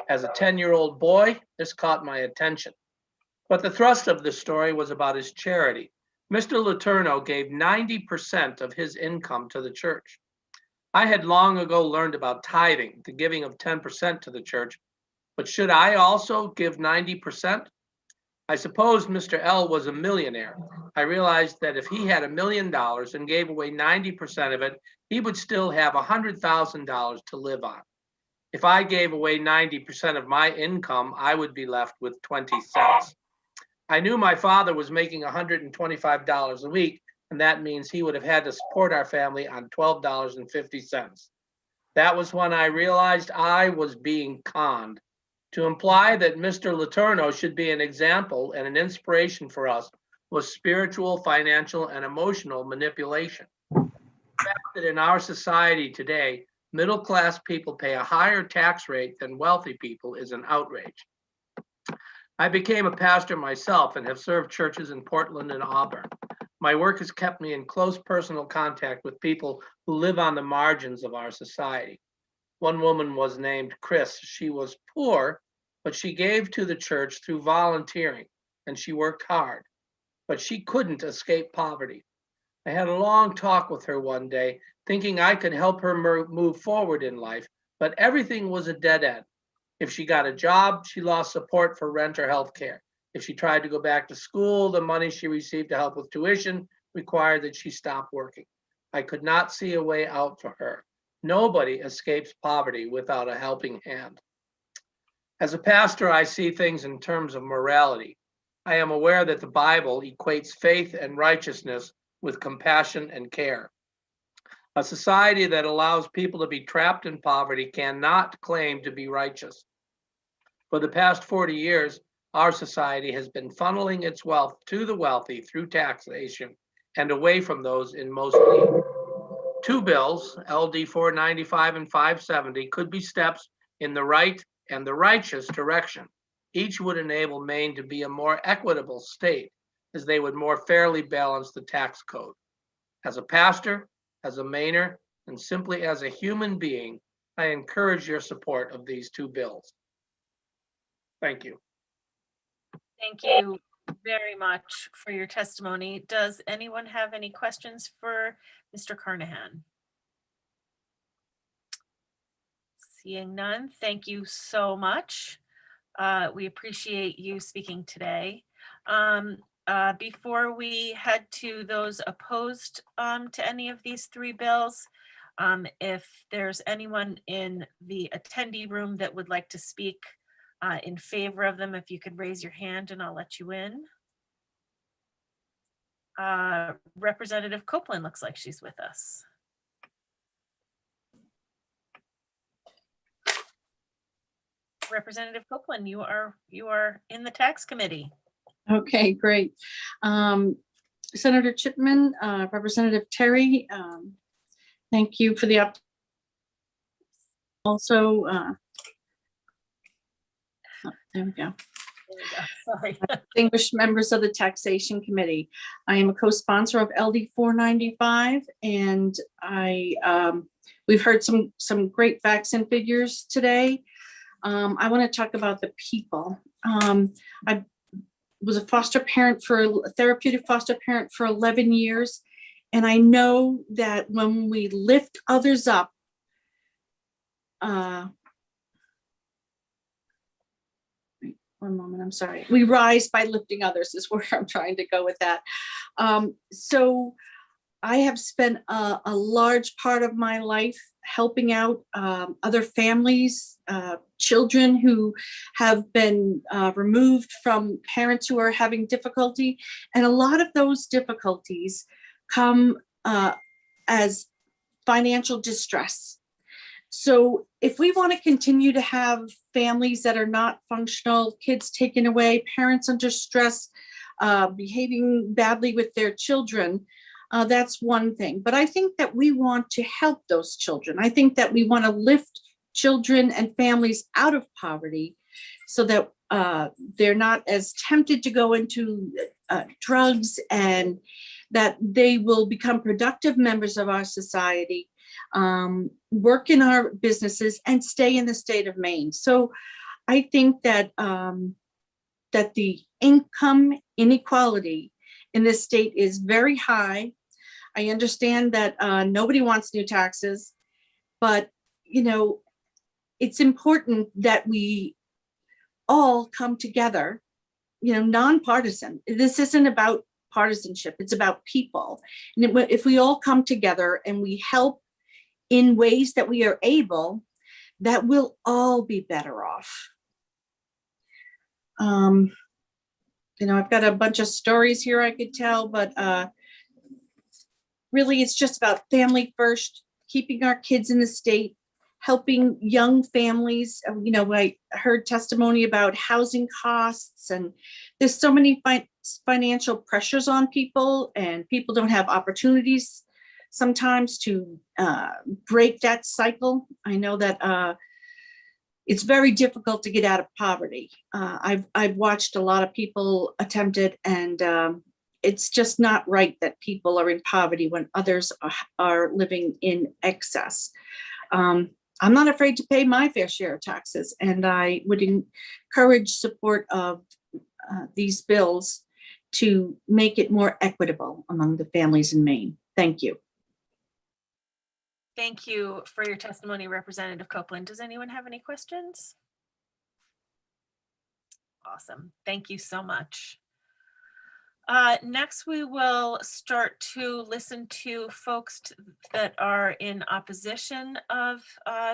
As a 10-year-old boy, this caught my attention. But the thrust of the story was about his charity. Mr. Letourneau gave 90% of his income to the church. I had long ago learned about tithing, the giving of 10% to the church, but should I also give 90%? I suppose Mr. L was a millionaire. I realized that if he had $1 million and gave away 90% of it, he would still have $100,000 to live on. If I gave away 90% of my income, I would be left with 20 cents. I knew my father was making $125 a week, and that means he would have had to support our family on $12.50. That was when I realized I was being conned. To imply that Mr. Letourneau should be an example and an inspiration for us was spiritual, financial, and emotional manipulation. The fact that in our society today, middle-class people pay a higher tax rate than wealthy people is an outrage. I became a pastor myself and have served churches in Portland and Auburn. My work has kept me in close personal contact with people who live on the margins of our society. One woman was named Chris. She was poor, but she gave to the church through volunteering, and she worked hard, but she couldn't escape poverty. I had a long talk with her one day, thinking I could help her move forward in life, but everything was a dead end. If she got a job, she lost support for rent or health care. If she tried to go back to school, the money she received to help with tuition required that she stop working. I could not see a way out for her. Nobody escapes poverty without a helping hand. As a pastor, I see things in terms of morality. I am aware that the Bible equates faith and righteousness with compassion and care. A society that allows people to be trapped in poverty cannot claim to be righteous. For the past 40 years, our society has been funneling its wealth to the wealthy through taxation and away from those in most need. Two bills, LD 495 and 570, could be steps in the right and the righteous direction. Each would enable Maine to be a more equitable state. as they would more fairly balance the tax code. As a pastor, as a Mainer, and simply as a human being, I encourage your support of these two bills. Thank you. Thank you very much for your testimony. Does anyone have any questions for Mr. Carnahan? Seeing none, thank you so much. We appreciate you speaking today. Before we head to those opposed to any of these three bills, if there's anyone in the attendee room that would like to speak in favor of them, if you could raise your hand and I'll let you in. Representative Copeland looks like she's with us. Representative Copeland, you are in the tax committee. Okay, great. Senator Chipman, Representative Terry, thank you for the opportunity. Also, there we go. Sorry. Distinguished members of the Taxation Committee. I am a co-sponsor of LD 495, and we've heard some great facts and figures today. I want to talk about the people. I was a therapeutic foster parent for 11 years, and I know that when we lift others up, one moment, I'm sorry. We rise by lifting others is where I'm trying to go with that. So I have spent a large part of my life helping out other families, children who have been removed from parents who are having difficulty. And a lot of those difficulties come as financial distress. So if we want to continue to have families that are not functional, kids taken away, parents under stress, behaving badly with their children, that's one thing. But I think that we want to help those children. I think that we want to lift children and families out of poverty so that they're not as tempted to go into drugs, and that they will become productive members of our society, work in our businesses, and stay in the state of Maine. So I think that that the income inequality in this state is very high. I understand that nobody wants new taxes, but it's important that we all come together, nonpartisan. This isn't about partisanship, it's about people. And if we all come together and we help in ways that we are able, that we'll all be better off. I've got a bunch of stories here I could tell, but really it's just about family first, keeping our kids in the state, helping young families. I heard testimony about housing costs, and there's so many financial pressures on people, and people don't have opportunities sometimes to break that cycle. I know that it's very difficult to get out of poverty. I've watched a lot of people attempt it, and it's just not right that people are in poverty when others are living in excess. I'm not afraid to pay my fair share of taxes, and I would encourage support of these bills to make it more equitable among the families in Maine. Thank you. Thank you for your testimony, Representative Copeland. Does anyone have any questions? Awesome. Thank you so much. Next, we will start to listen to folks that are in opposition of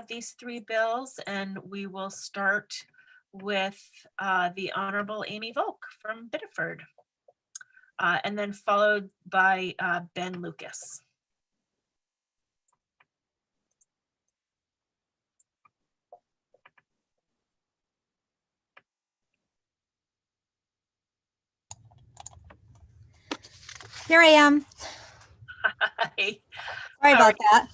these three bills, and we will start with the Honorable Amy Volk from Biddeford, and then followed by Ben Lucas. Here I am. Hi. Sorry about that.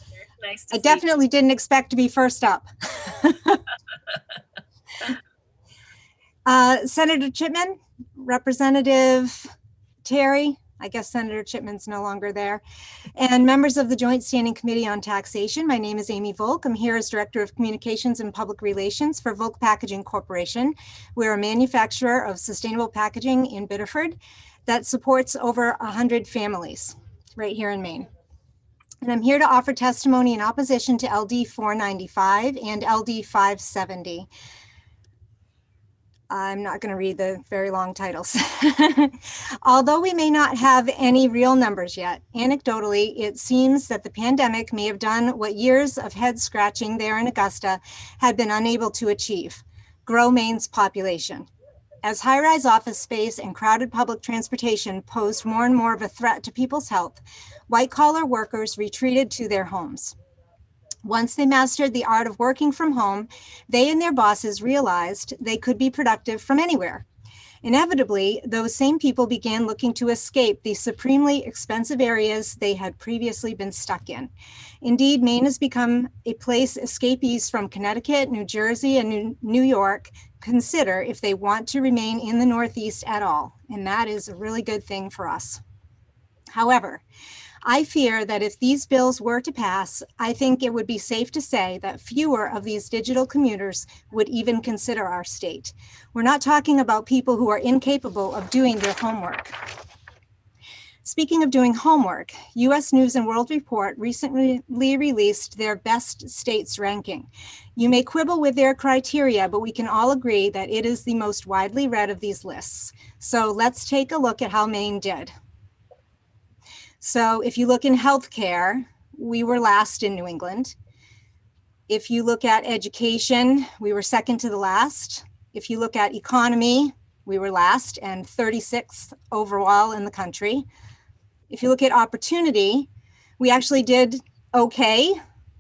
Nice to I definitely didn't expect to be first up. Senator Chipman, Representative Terry, I guess Senator Chipman's no longer there, and members of the Joint Standing Committee on Taxation. My name is Amy Volk. I'm here as Director of Communications and Public Relations for Volk Packaging Corporation. We're a manufacturer of sustainable packaging in Biddeford that supports over 100 families right here in Maine. And I'm here to offer testimony in opposition to LD 495 and LD 570. I'm not going to read the very long titles. Although we may not have any real numbers yet, anecdotally, it seems that the pandemic may have done what years of head scratching there in Augusta had been unable to achieve: grow Maine's population. As high-rise office space and crowded public transportation posed more and more of a threat to people's health, white-collar workers retreated to their homes. Once they mastered the art of working from home, they and their bosses realized they could be productive from anywhere. Inevitably, those same people began looking to escape the supremely expensive areas they had previously been stuck in. Indeed, Maine has become a place escapees from Connecticut, New Jersey, and New York consider if they want to remain in the Northeast at all, and that is a really good thing for us. However, I fear that if these bills were to pass, I think it would be safe to say that fewer of these digital commuters would even consider our state. We're not talking about people who are incapable of doing their homework. Speaking of doing homework, US News and World Report recently released their best states ranking. You may quibble with their criteria, but we can all agree that it is the most widely read of these lists. So let's take a look at how Maine did. So if you look in healthcare, we were last in New England. If you look at education, we were second to the last. If you look at economy, we were last and 36th overall in the country. If you look at opportunity, we actually did okay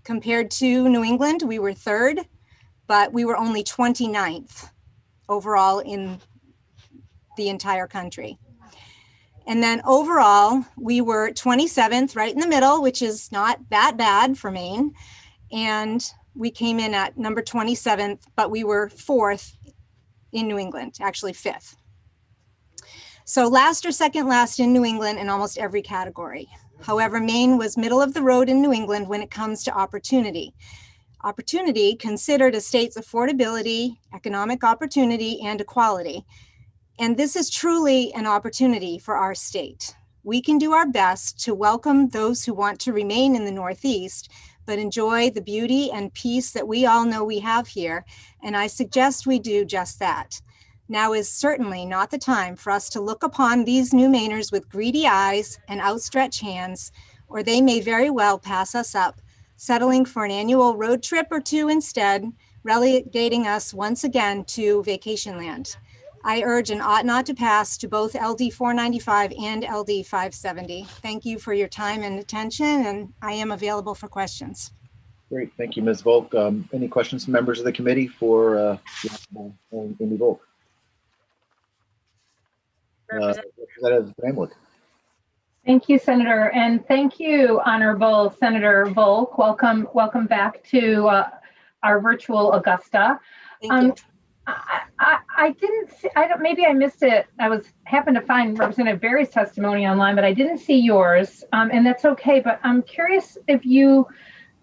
compared to New England. We were third, but we were only 29th overall in the entire country. And then overall, we were 27th, right in the middle, which is not that bad for Maine. And we came in at number 27th, but we were fourth in New England, actually fifth. So last or second last in New England in almost every category. However, Maine was middle of the road in New England when it comes to opportunity. Opportunity considered a state's affordability, economic opportunity, and equality. And this is truly an opportunity for our state. We can do our best to welcome those who want to remain in the Northeast, but enjoy the beauty and peace that we all know we have here. And I suggest we do just that. Now is certainly not the time for us to look upon these new Mainers with greedy eyes and outstretched hands, or they may very well pass us up, settling for an annual road trip or two instead, relegating us once again to vacation land. I urge an ought not to pass to both LD 495 and LD 570. Thank you for your time and attention, and I am available for questions. Great, thank you, Ms. Volk. Any questions from members of the committee for Amy Volk? Representative Gramlich. Thank you, Senator, and thank you, Honorable Senator Volk. Welcome back to our virtual Augusta. Thank you. I didn't see, maybe I missed it. Happened to find Representative Berry's testimony online, but I didn't see yours, and that's okay. But I'm curious if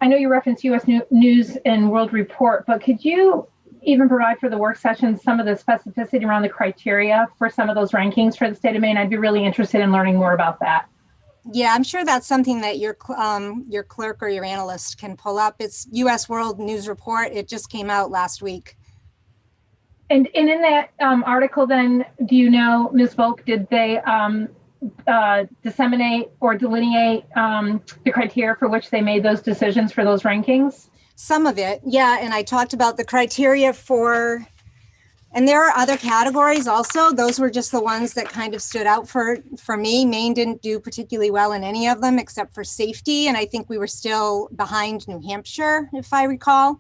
I know you referenced US News and World Report, but could you even provide for the work session some of the specificity around the criteria for some of those rankings for the state of Maine? I'd be really interested in learning more about that. Yeah, I'm sure that's something that your clerk or your analyst can pull up. It's US World News Report. It just came out last week. And in that article, then, do you know, Ms. Volk, did they disseminate or delineate the criteria for which they made those decisions for those rankings? Some of it, yeah. And I talked about the criteria for, and there are other categories also. Those were just the ones that kind of stood out for me. Maine didn't do particularly well in any of them except for safety. And I think we were still behind New Hampshire, if I recall.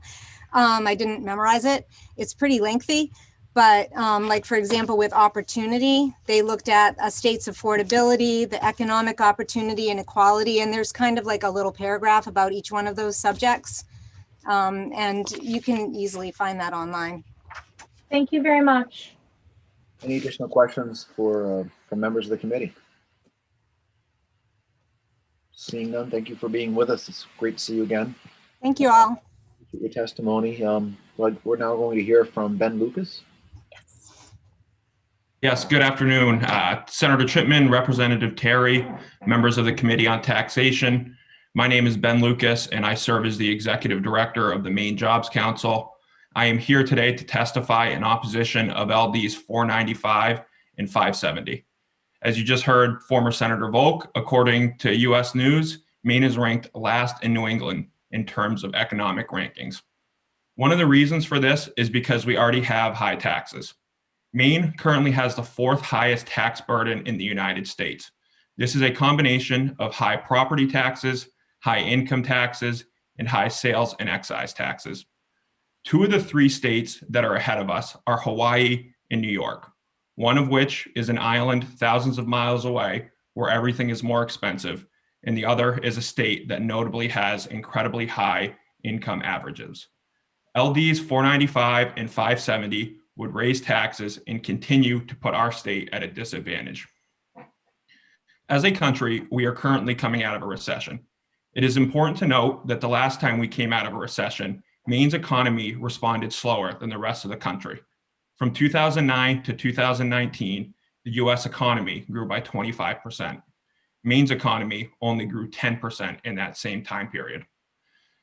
I didn't memorize it. It's pretty lengthy, but like, for example, with opportunity, they looked at a state's affordability, the economic opportunity and equality, and there's kind of like a little paragraph about each one of those subjects. And you can easily find that online. Thank you very much. Any additional questions for from members of the committee? Seeing none, thank you for being with us. It's great to see you again. Thank you all. Your testimony. But we're now going to hear from Ben Lucas. Yes, good afternoon. Senator Chipman, Representative Terry, members of the Committee on Taxation. My name is Ben Lucas, and I serve as the Executive Director of the Maine Jobs Council. I am here today to testify in opposition of LDs 495 and 570. As you just heard former Senator Volk, according to US News, Maine is ranked last in New England in terms of economic rankings. One of the reasons for this is because we already have high taxes. Maine currently has the 4th highest tax burden in the United States. This is a combination of high property taxes, high income taxes, and high sales and excise taxes. 2 of the 3 states that are ahead of us are Hawaii and New York, one of which is an island thousands of miles away where everything is more expensive, and the other is a state that notably has incredibly high income averages. LDs 495 and 570 would raise taxes and continue to put our state at a disadvantage. As a country, we are currently coming out of a recession. It is important to note that the last time we came out of a recession, Maine's economy responded slower than the rest of the country. From 2009 to 2019, the US economy grew by 25%. Maine's economy only grew 10% in that same time period.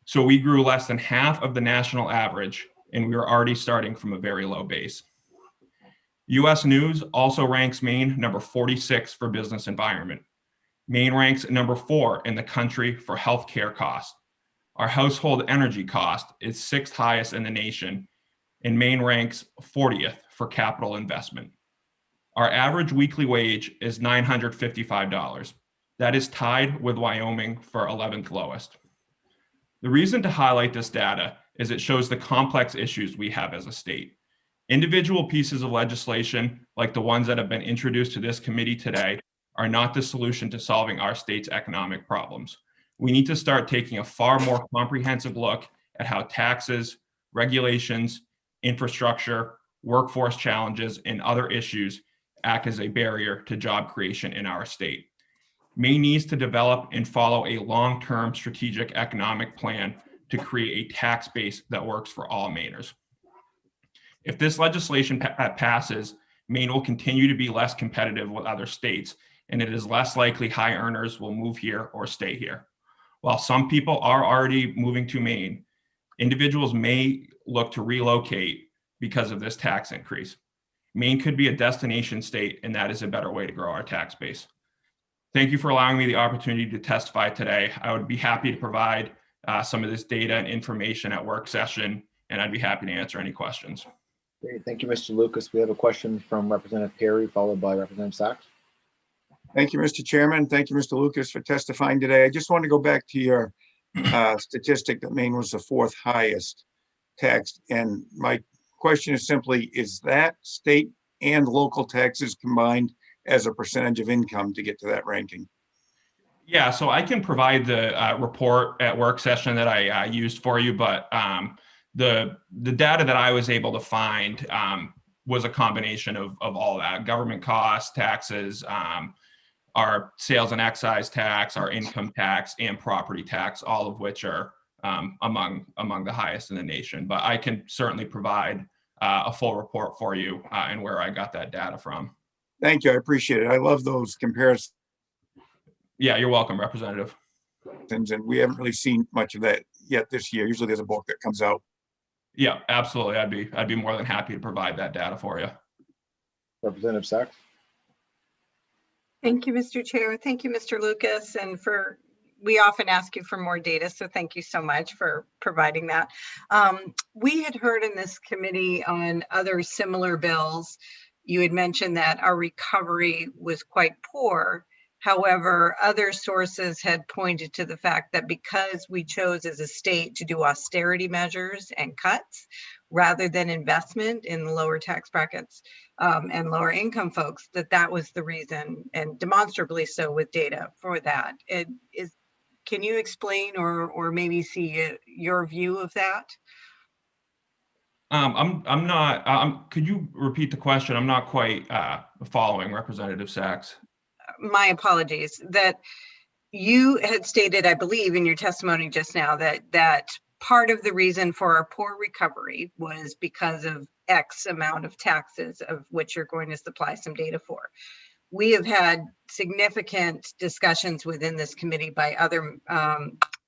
So we grew less than half of the national average, and we were already starting from a very low base. US News also ranks Maine number 46 for business environment. Maine ranks number 4 in the country for healthcare costs. Our household energy cost is 6th highest in the nation, and Maine ranks 40th for capital investment. Our average weekly wage is $955. That is tied with Wyoming for 11th lowest. The reason to highlight this data is it shows the complex issues we have as a state. Individual pieces of legislation, like the ones that have been introduced to this committee today, are not the solution to solving our state's economic problems. We need to start taking a far more comprehensive look at how taxes, regulations, infrastructure, workforce challenges, and other issues act as a barrier to job creation in our state. Maine needs to develop and follow a long-term strategic economic plan to create a tax base that works for all Mainers. If this legislation passes, Maine will continue to be less competitive with other states, and it is less likely high earners will move here or stay here. While some people are already moving to Maine, individuals may look to relocate because of this tax increase. Maine could be a destination state, and that is a better way to grow our tax base. Thank you for allowing me the opportunity to testify today. I would be happy to provide some of this data and information at work session, and I'd be happy to answer any questions. Great. Thank you, Mr. Lucas. We have a question from Representative Perry, followed by Representative Sachs. Thank you, Mr. Chairman. Thank you, Mr. Lucas, for testifying today. I just want to go back to your statistic that Maine was the 4th highest taxed. And my question is simply, is that state and local taxes combined as a percentage of income to get to that ranking? Yeah, so I can provide the report at work session that I used for you, but the data that I was able to find was a combination of all that: government costs, taxes, our sales and excise tax, our income tax, and property tax, all of which are among the highest in the nation. But I can certainly provide a full report for you and where I got that data from. Thank you. I appreciate it. I love those comparisons. Yeah, you're welcome, Representative. And we haven't really seen much of that yet this year. Usually there's a book that comes out. Yeah, absolutely. I'd be more than happy to provide that data for you. Representative Sachs. Thank you, Mr. Chair. Thank you, Mr. Lucas. And we often ask you for more data, so thank you so much for providing that. We had heard in this committee on other similar bills, you had mentioned that our recovery was quite poor. However, other sources had pointed to the fact that because we chose as a state to do austerity measures and cuts rather than investment in the lower tax brackets and lower income folks, that was the reason, and demonstrably so with data for that. Can you explain or maybe see your view of that? I'm not. Could you repeat the question? I'm not quite following, Representative Sachs. My apologies. That You had stated, I believe, in your testimony just now that part of the reason for our poor recovery was because of X amount of taxes, of which you're going to supply some data for. We have had significant discussions within this committee by other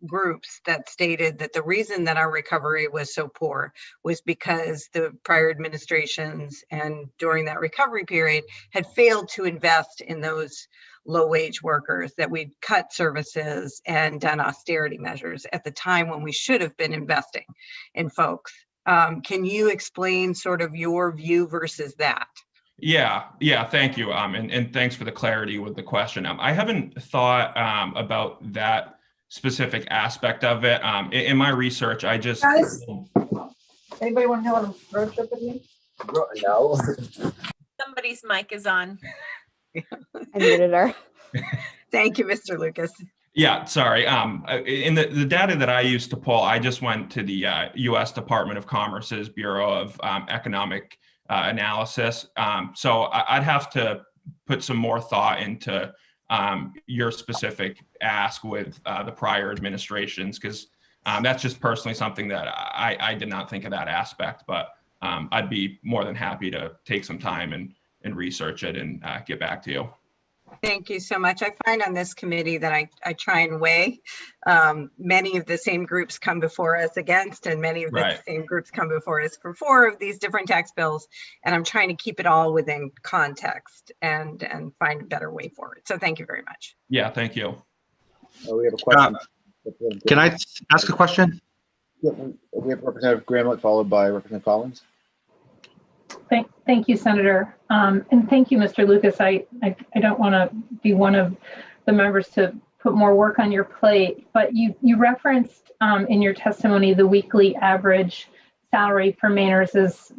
groups that stated that the reason that our recovery was so poor was because the prior administrations and during that recovery period had failed to invest in those low-wage workers, that we'd cut services and done austerity measures at the time when we should have been investing in folks. Can you explain sort of your view versus that? Yeah, thank you. And thanks for the clarity with the question. I haven't thought about that specific aspect of it. In my research, I just... Guys, anybody want to go on a road trip with me? No. Somebody's mic is on. I muted her. Thank you, Mr. Lucas. Yeah, sorry. In the data that I used to pull, I just went to the U.S. Department of Commerce's Bureau of Economic Analysis. So I'd have to put some more thought into your specific ask with the prior administrations, because that's just personally something that I did not think of that aspect, but I'd be more than happy to take some time and research it and get back to you. Thank you so much. I find on this committee that I try and weigh. Many of the same groups come before us against, and many of the same groups come before us for 4 of these different tax bills. And I'm trying to keep it all within context and find a better way forward. So thank you very much. Yeah, thank you. We have a question. Can I ask a question? Yeah, we have Representative Gramlich followed by Representative Collins. Thank you, Senator. And thank you, Mr. Lucas. I don't want to be one of the members to put more work on your plate, but you referenced in your testimony the weekly average salary for Mainers is,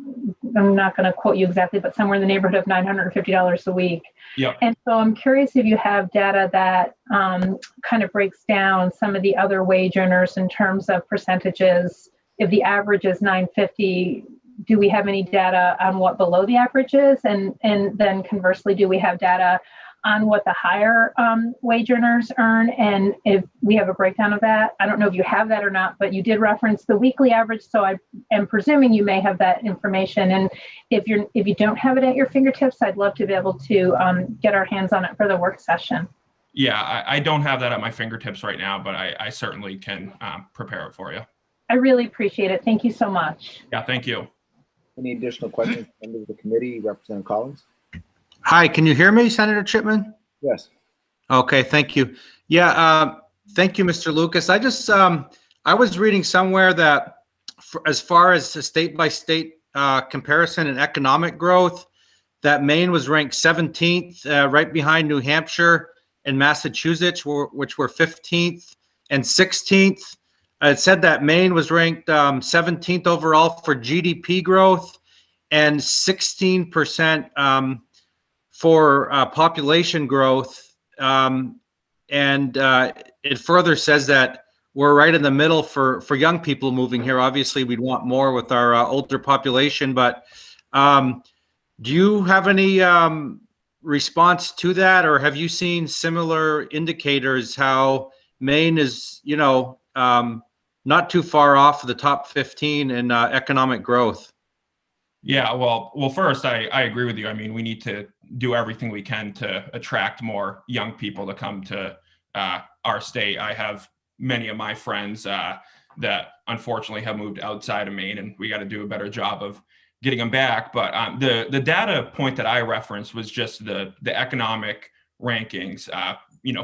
I'm not going to quote you exactly, but somewhere in the neighborhood of $950 a week. Yep. And so I'm curious if you have data that kind of breaks down some of the other wage earners in terms of percentages. If the average is $950, do we have any data on what below the average is? And then conversely, do we have data on what the higher wage earners earn? And if we have a breakdown of that, I don't know if you have that or not, but you did reference the weekly average. So I am presuming you may have that information. And if you don't have it at your fingertips, I'd love to be able to get our hands on it for the work session. Yeah, I don't have that at my fingertips right now, but I certainly can prepare it for you. I really appreciate it. Thank you so much. Yeah, thank you. Any additional questions from members of the committee? Representative Collins? Hi, can you hear me, Senator Chipman? Yes. Okay, thank you. Yeah, thank you, Mr. Lucas. I just, I was reading somewhere that as far as the state-by-state comparison in economic growth, that Maine was ranked 17th, right behind New Hampshire and Massachusetts, which were 15th and 16th. It said that Maine was ranked 17th overall for GDP growth and 16% for population growth. And it further says that we're right in the middle for young people moving here. Obviously, we'd want more with our older population, but do you have any response to that, or have you seen similar indicators how Maine is, not too far off the top 15 in economic growth? Yeah, well, first, I agree with you. I mean, we need to do everything we can to attract more young people to come to our state. I have many of my friends that unfortunately have moved outside of Maine, and we got to do a better job of getting them back. But the data point that I referenced was just the economic rankings,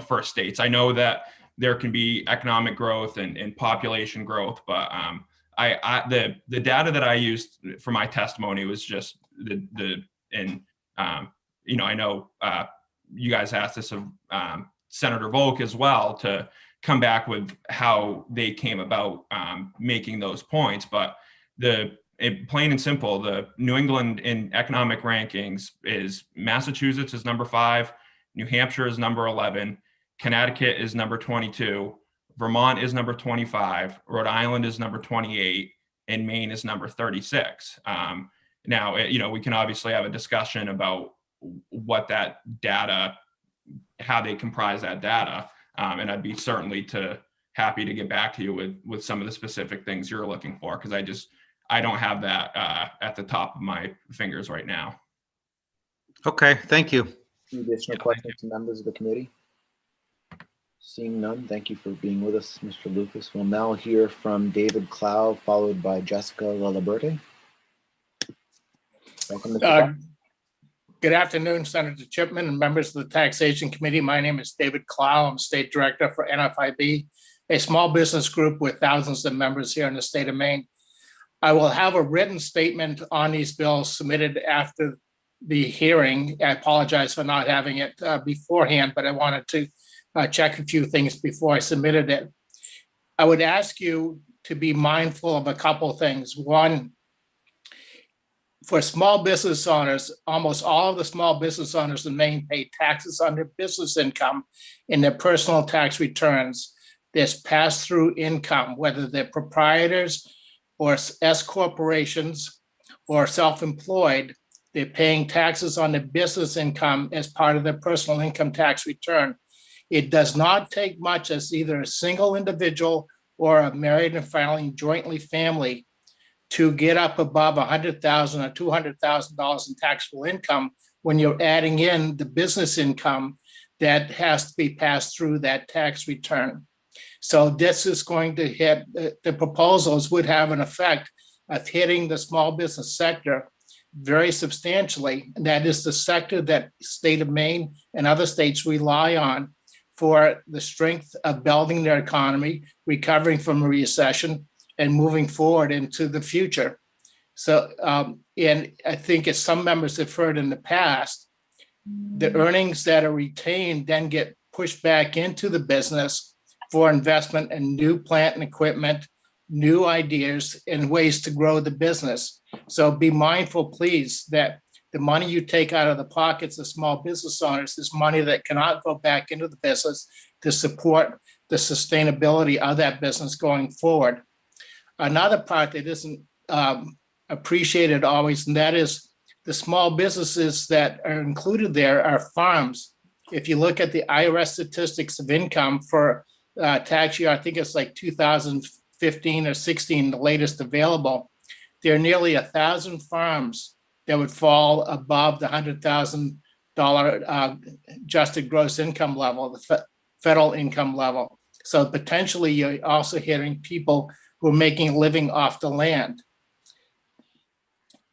for states. I know that there can be economic growth and population growth, but the data that I used for my testimony was just I know you guys asked this of Senator Volk as well to come back with how they came about making those points. But plain and simple, the New England in economic rankings is Massachusetts is number 5, New Hampshire is number 11, Connecticut is number 22, Vermont is number 25, Rhode Island is number 28, and Maine is number 36. Now, we can obviously have a discussion about what that data, how they comprise that data. And I'd be certainly happy to get back to you with some of the specific things you're looking for, because I don't have that at the top of my fingers right now. Okay, thank you. Any additional questions to members of the committee? Seeing none, thank you for being with us, Mr. Lucas. We'll now hear from David Clow, followed by Jessica Laliberte. Welcome, Mr. Clow. Good afternoon, Senator Chipman and members of the Taxation Committee. My name is David Clow. I'm State Director for NFIB, a small business group with thousands of members here in the state of Maine. I will have a written statement on these bills submitted after the hearing. I apologize for not having it beforehand, but I wanted to check a few things before I submitted it. I would ask you to be mindful of a couple things. One, for small business owners, almost all of the small business owners in Maine pay taxes on their business income in their personal tax returns. There's pass-through income, whether they're proprietors or S corporations or self-employed, they're paying taxes on their business income as part of their personal income tax return. It does not take much as either a single individual or a married and filing jointly family to get up above $100,000 or $200,000 in taxable income when you're adding in the business income that has to be passed through that tax return. So this is going to hit, the proposals would have an effect of hitting the small business sector very substantially. And that is the sector that state of Maine and other states rely on for the strength of building their economy, recovering from a recession, and moving forward into the future. So, and I think as some members have heard in the past, the earnings that are retained then get pushed back into the business for investment in new plant and equipment, new ideas, and ways to grow the business. So be mindful, please, that the money you take out of the pockets of small business owners is money that cannot go back into the business to support the sustainability of that business going forward. Another part that isn't appreciated always, and that is the small businesses that are included there are farms. If you look at the IRS statistics of income for tax year, I think it's like 2015 or 16, the latest available, there are nearly 1,000 farms that would fall above the $100,000 adjusted gross income level, the federal income level. So potentially you're also hitting people who are making a living off the land.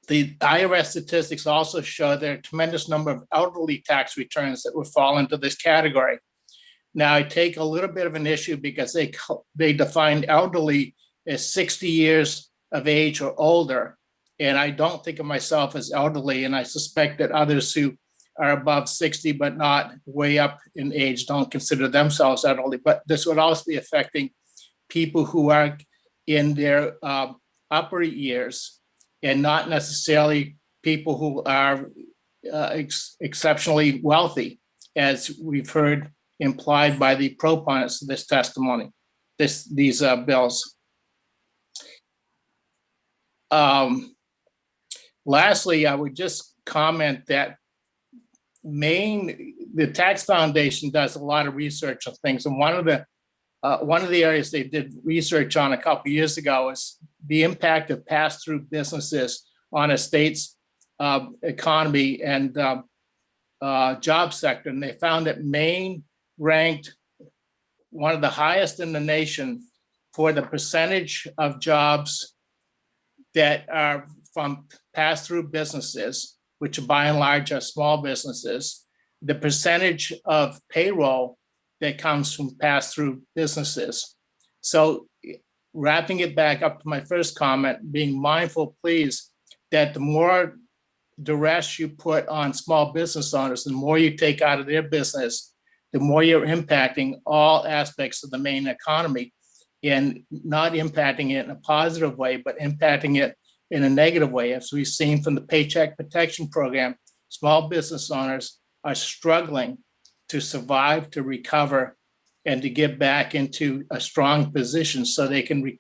The IRS statistics also show there are a tremendous number of elderly tax returns that would fall into this category. Now, I take a little bit of an issue because they define elderly as 60 years of age or older. And I don't think of myself as elderly, and I suspect that others who are above 60 but not way up in age don't consider themselves elderly. But this would also be affecting people who are in their upper years and not necessarily people who are exceptionally wealthy, as we've heard implied by the proponents of this testimony, these bills. Lastly, I would just comment that the Tax Foundation does a lot of research on things, and one of the areas they did research on a couple of years ago is the impact of pass-through businesses on a state's economy and job sector. And they found that Maine ranked one of the highest in the nation for the percentage of jobs that are from pass-through businesses, which by and large are small businesses, the percentage of payroll that comes from pass-through businesses. So wrapping it back up to my first comment, being mindful, please, that the more duress you put on small business owners, the more you take out of their business, the more you're impacting all aspects of the Maine economy, and not impacting it in a positive way, but impacting it in a negative way. As we've seen from the Paycheck Protection Program, small business owners are struggling to survive, to recover, and to get back into a strong position so they can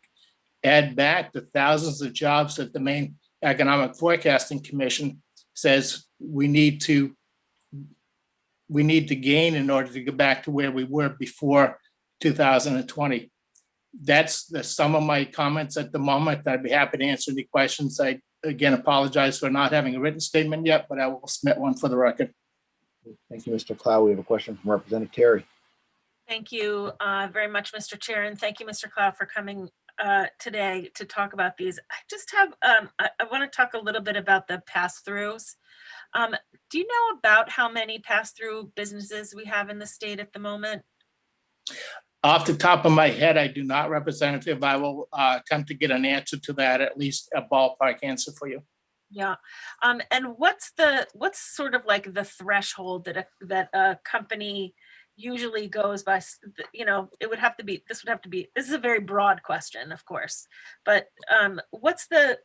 add back the thousands of jobs that the Maine Economic Forecasting Commission says we need to we need to gain in order to go back to where we were before 2020. That's some of my comments at the moment. I'd be happy to answer any questions. I, again, apologize for not having a written statement yet, but I will submit one for the record. Thank you, Mr. Clow. We have a question from Representative Terry. Thank you very much, Mr. Chair, and thank you, Mr. Cloud, for coming today to talk about these. I just have, I want to talk a little bit about the pass-throughs. Do you know about how many pass-through businesses we have in the state at the moment? Off the top of my head, I do not, Representative. I will attempt to get an answer to that, at least a ballpark answer for you. Yeah, and what's sort of like the threshold that a company usually goes by? You know, it would have to be, this is a very broad question, of course, but what's the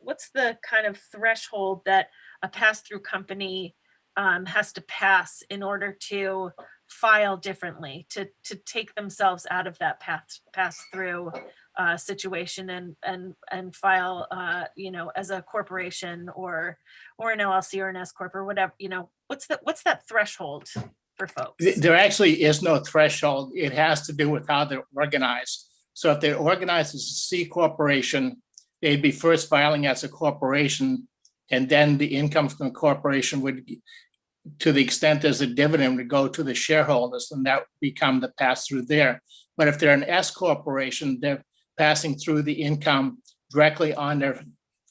kind of threshold that a pass-through company has to pass in order to file differently, to take themselves out of that pass-through situation and file, you know, as a corporation or an LLC or an S corp or whatever, you know, what's that threshold for folks? There actually is no threshold. It has to do with how they're organized. So if they're organized as a C corporation, they'd be first filing as a corporation, and then the income from the corporation would, to the extent there's a dividend, would go to the shareholders, and that would become the pass-through there. But if they're an S corporation, they're passing through the income directly on their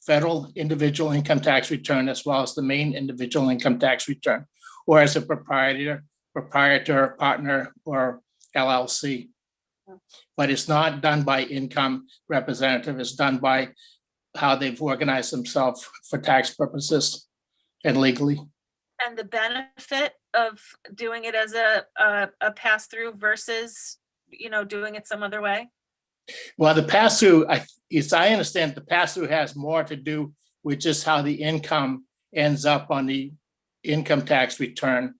federal individual income tax return, as well as the main individual income tax return, or as a proprietor, partner, or LLC. But it's not done by income, Representative. It's done by how they've organized themselves for tax purposes and legally. And the benefit of doing it as a pass-through versus, you know, doing it some other way? Well, the pass-through, as I understand, the pass-through has more to do with just how the income ends up on the income tax return.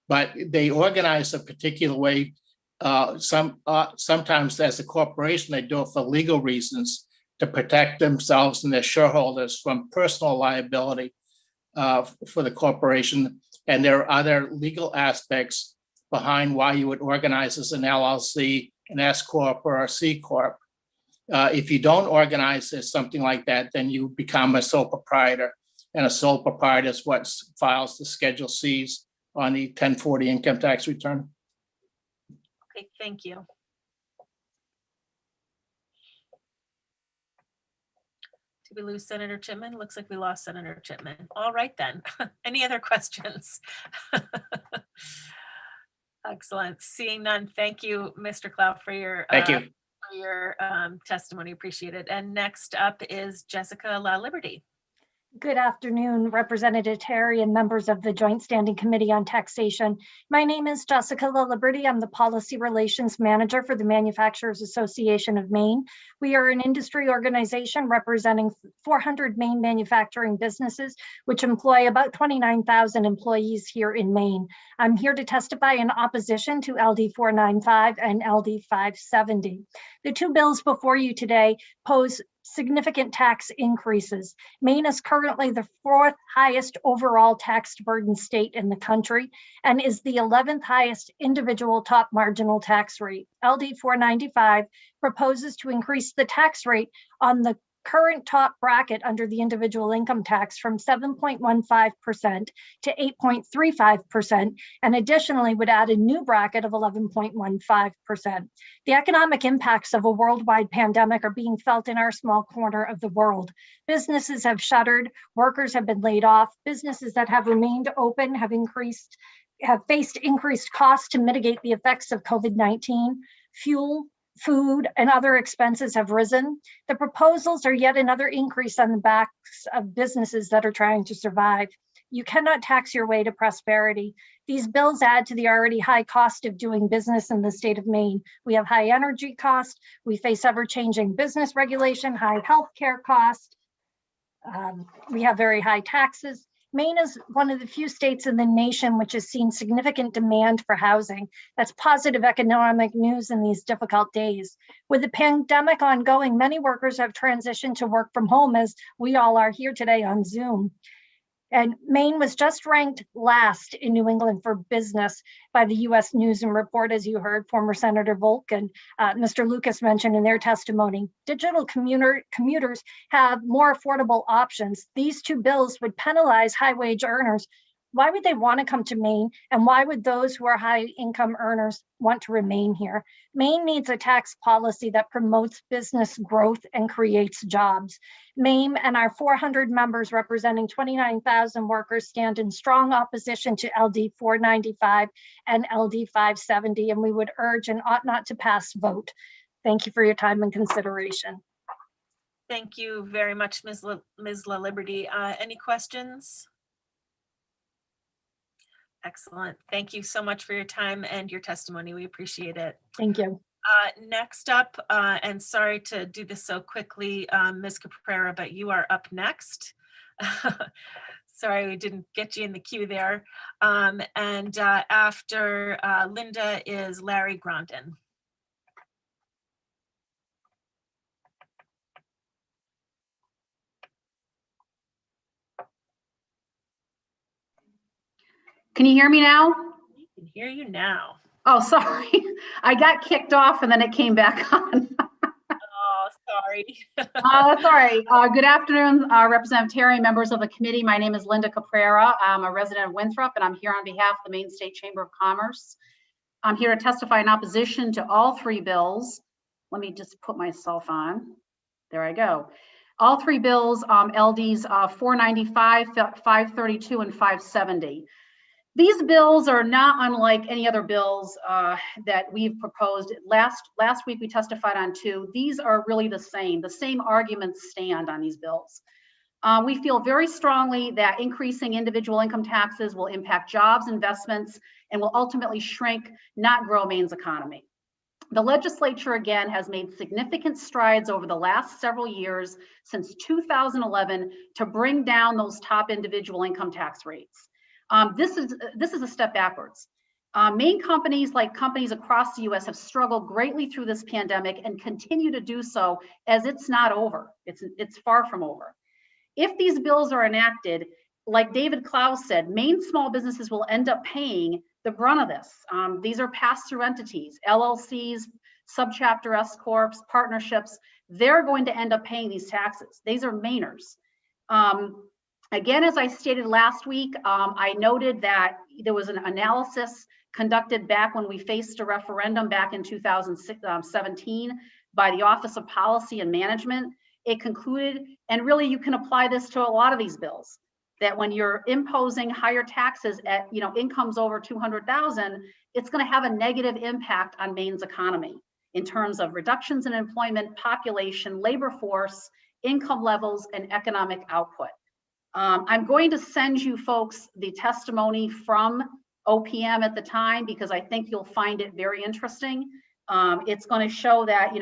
But they organize a particular way. Sometimes as a corporation, they do it for legal reasons to protect themselves and their shareholders from personal liability for the corporation. And there are other legal aspects behind why you would organize as an LLC, an S corp, or a C corp. If you don't organize as something like that, then you become a sole proprietor, and a sole proprietor is what files the Schedule Cs on the 1040 income tax return. Okay, thank you. Did we lose Senator Chipman? Looks like we lost Senator Chipman. All right then. Any other questions? Excellent. Seeing none, thank you, Mr. Clow, for your testimony. Appreciate it. And next up is Jessica La Liberty. Good afternoon, Representative Terry and members of the Joint Standing Committee on Taxation. My name is Jessica La Liberty. I'm the Policy Relations Manager for the Manufacturers Association of Maine. We are an industry organization representing 400 Maine manufacturing businesses, which employ about 29,000 employees here in Maine. I'm here to testify in opposition to LD 495 and LD 570. The two bills before you today pose significant tax increases. Maine is currently the 4th highest overall tax burden state in the country and is the 11th highest individual top marginal tax rate. LD 495 proposes to increase the tax rate on the current top bracket under the individual income tax from 7.15% to 8.35%, and additionally would add a new bracket of 11.15%. The economic impacts of a worldwide pandemic are being felt in our small corner of the world. Businesses have shuttered, workers have been laid off, businesses that have remained open have faced increased costs to mitigate the effects of COVID-19. Fuel, food, and other expenses have risen. The proposals are yet another increase on the backs of businesses that are trying to survive. You cannot tax your way to prosperity. These bills add to the already high cost of doing business in the state of Maine. We have high energy costs. We face ever-changing business regulation, high healthcare costs. We have very high taxes. Maine is one of the few states in the nation which has seen significant demand for housing. That's positive economic news in these difficult days. With the pandemic ongoing, many workers have transitioned to work from home, as we all are here today on Zoom. And Maine was just ranked last in New England for business by the US News and Report, as you heard former Senator Volk and Mr. Lucas mentioned in their testimony. Digital commuters have more affordable options. These two bills would penalize high wage earners. Why would they want to come to Maine? And why would those who are high income earners want to remain here? Maine needs a tax policy that promotes business growth and creates jobs. Maine and our 400 members representing 29,000 workers stand in strong opposition to LD 495 and LD 570, and we would urge an ought not to pass vote. Thank you for your time and consideration. Thank you very much, Ms. LaLiberty. Any questions? Excellent. Thank you so much for your time and your testimony. We appreciate it. Thank you. Next up, and sorry to do this so quickly, Ms. Caprera, but you are up next. Sorry, we didn't get you in the queue there. And after Linda is Larry Grondin. Can you hear me now? We can hear you now. Oh, sorry. I got kicked off and then it came back on. Oh, sorry. That's all right. Good afternoon, Representative Terry, members of the committee. My name is Linda Caprera. I'm a resident of Winthrop, and I'm here on behalf of the Maine State Chamber of Commerce. I'm here to testify in opposition to all three bills. Let me just put myself on. There I go. All three bills, LDs 495, 532, and 570. These bills are not unlike any other bills that we've proposed. Last week we testified on two. These are really the same. The same arguments stand on these bills. We feel very strongly that increasing individual income taxes will impact jobs, investments, and will ultimately shrink, not grow Maine's economy. The legislature, again, has made significant strides over the last several years since 2011 to bring down those top individual income tax rates. This is a step backwards. Maine companies, like companies across the US, have struggled greatly through this pandemic and continue to do so, as it's not over. It's far from over. If these bills are enacted, like David Clow said, Maine small businesses will end up paying the brunt of this. These are pass-through entities, LLCs, subchapter S corps, partnerships. They're going to end up paying these taxes. These are Mainers. Again, as I stated last week, I noted that there was an analysis conducted back when we faced a referendum back in 2017 by the Office of Policy and Management. It concluded, and really you can apply this to a lot of these bills, that when you're imposing higher taxes at incomes over 200,000, it's going to have a negative impact on Maine's economy in terms of reductions in employment, population, labor force, income levels, and economic output. I'm going to send you folks the testimony from OPM at the time, because I think you'll find it very interesting. It's going to show that,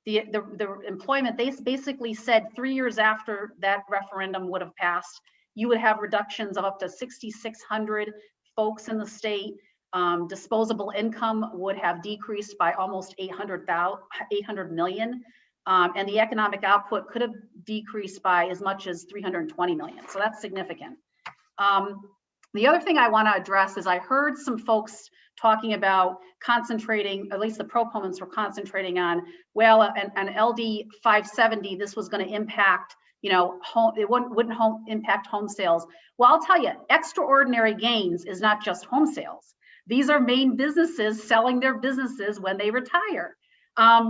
the employment, they basically said 3 years after that referendum would have passed, you would have reductions of up to 6,600 folks in the state. Disposable income would have decreased by almost 800 million. And the economic output could have decreased by as much as 320 million. So that's significant. The other thing I want to address is I heard some folks talking about concentrating, at least the proponents were concentrating on, well, an LD 570, this was going to impact, it wouldn't impact home sales. Well, I'll tell you, extraordinary gains is not just home sales. These are Maine businesses selling their businesses when they retire.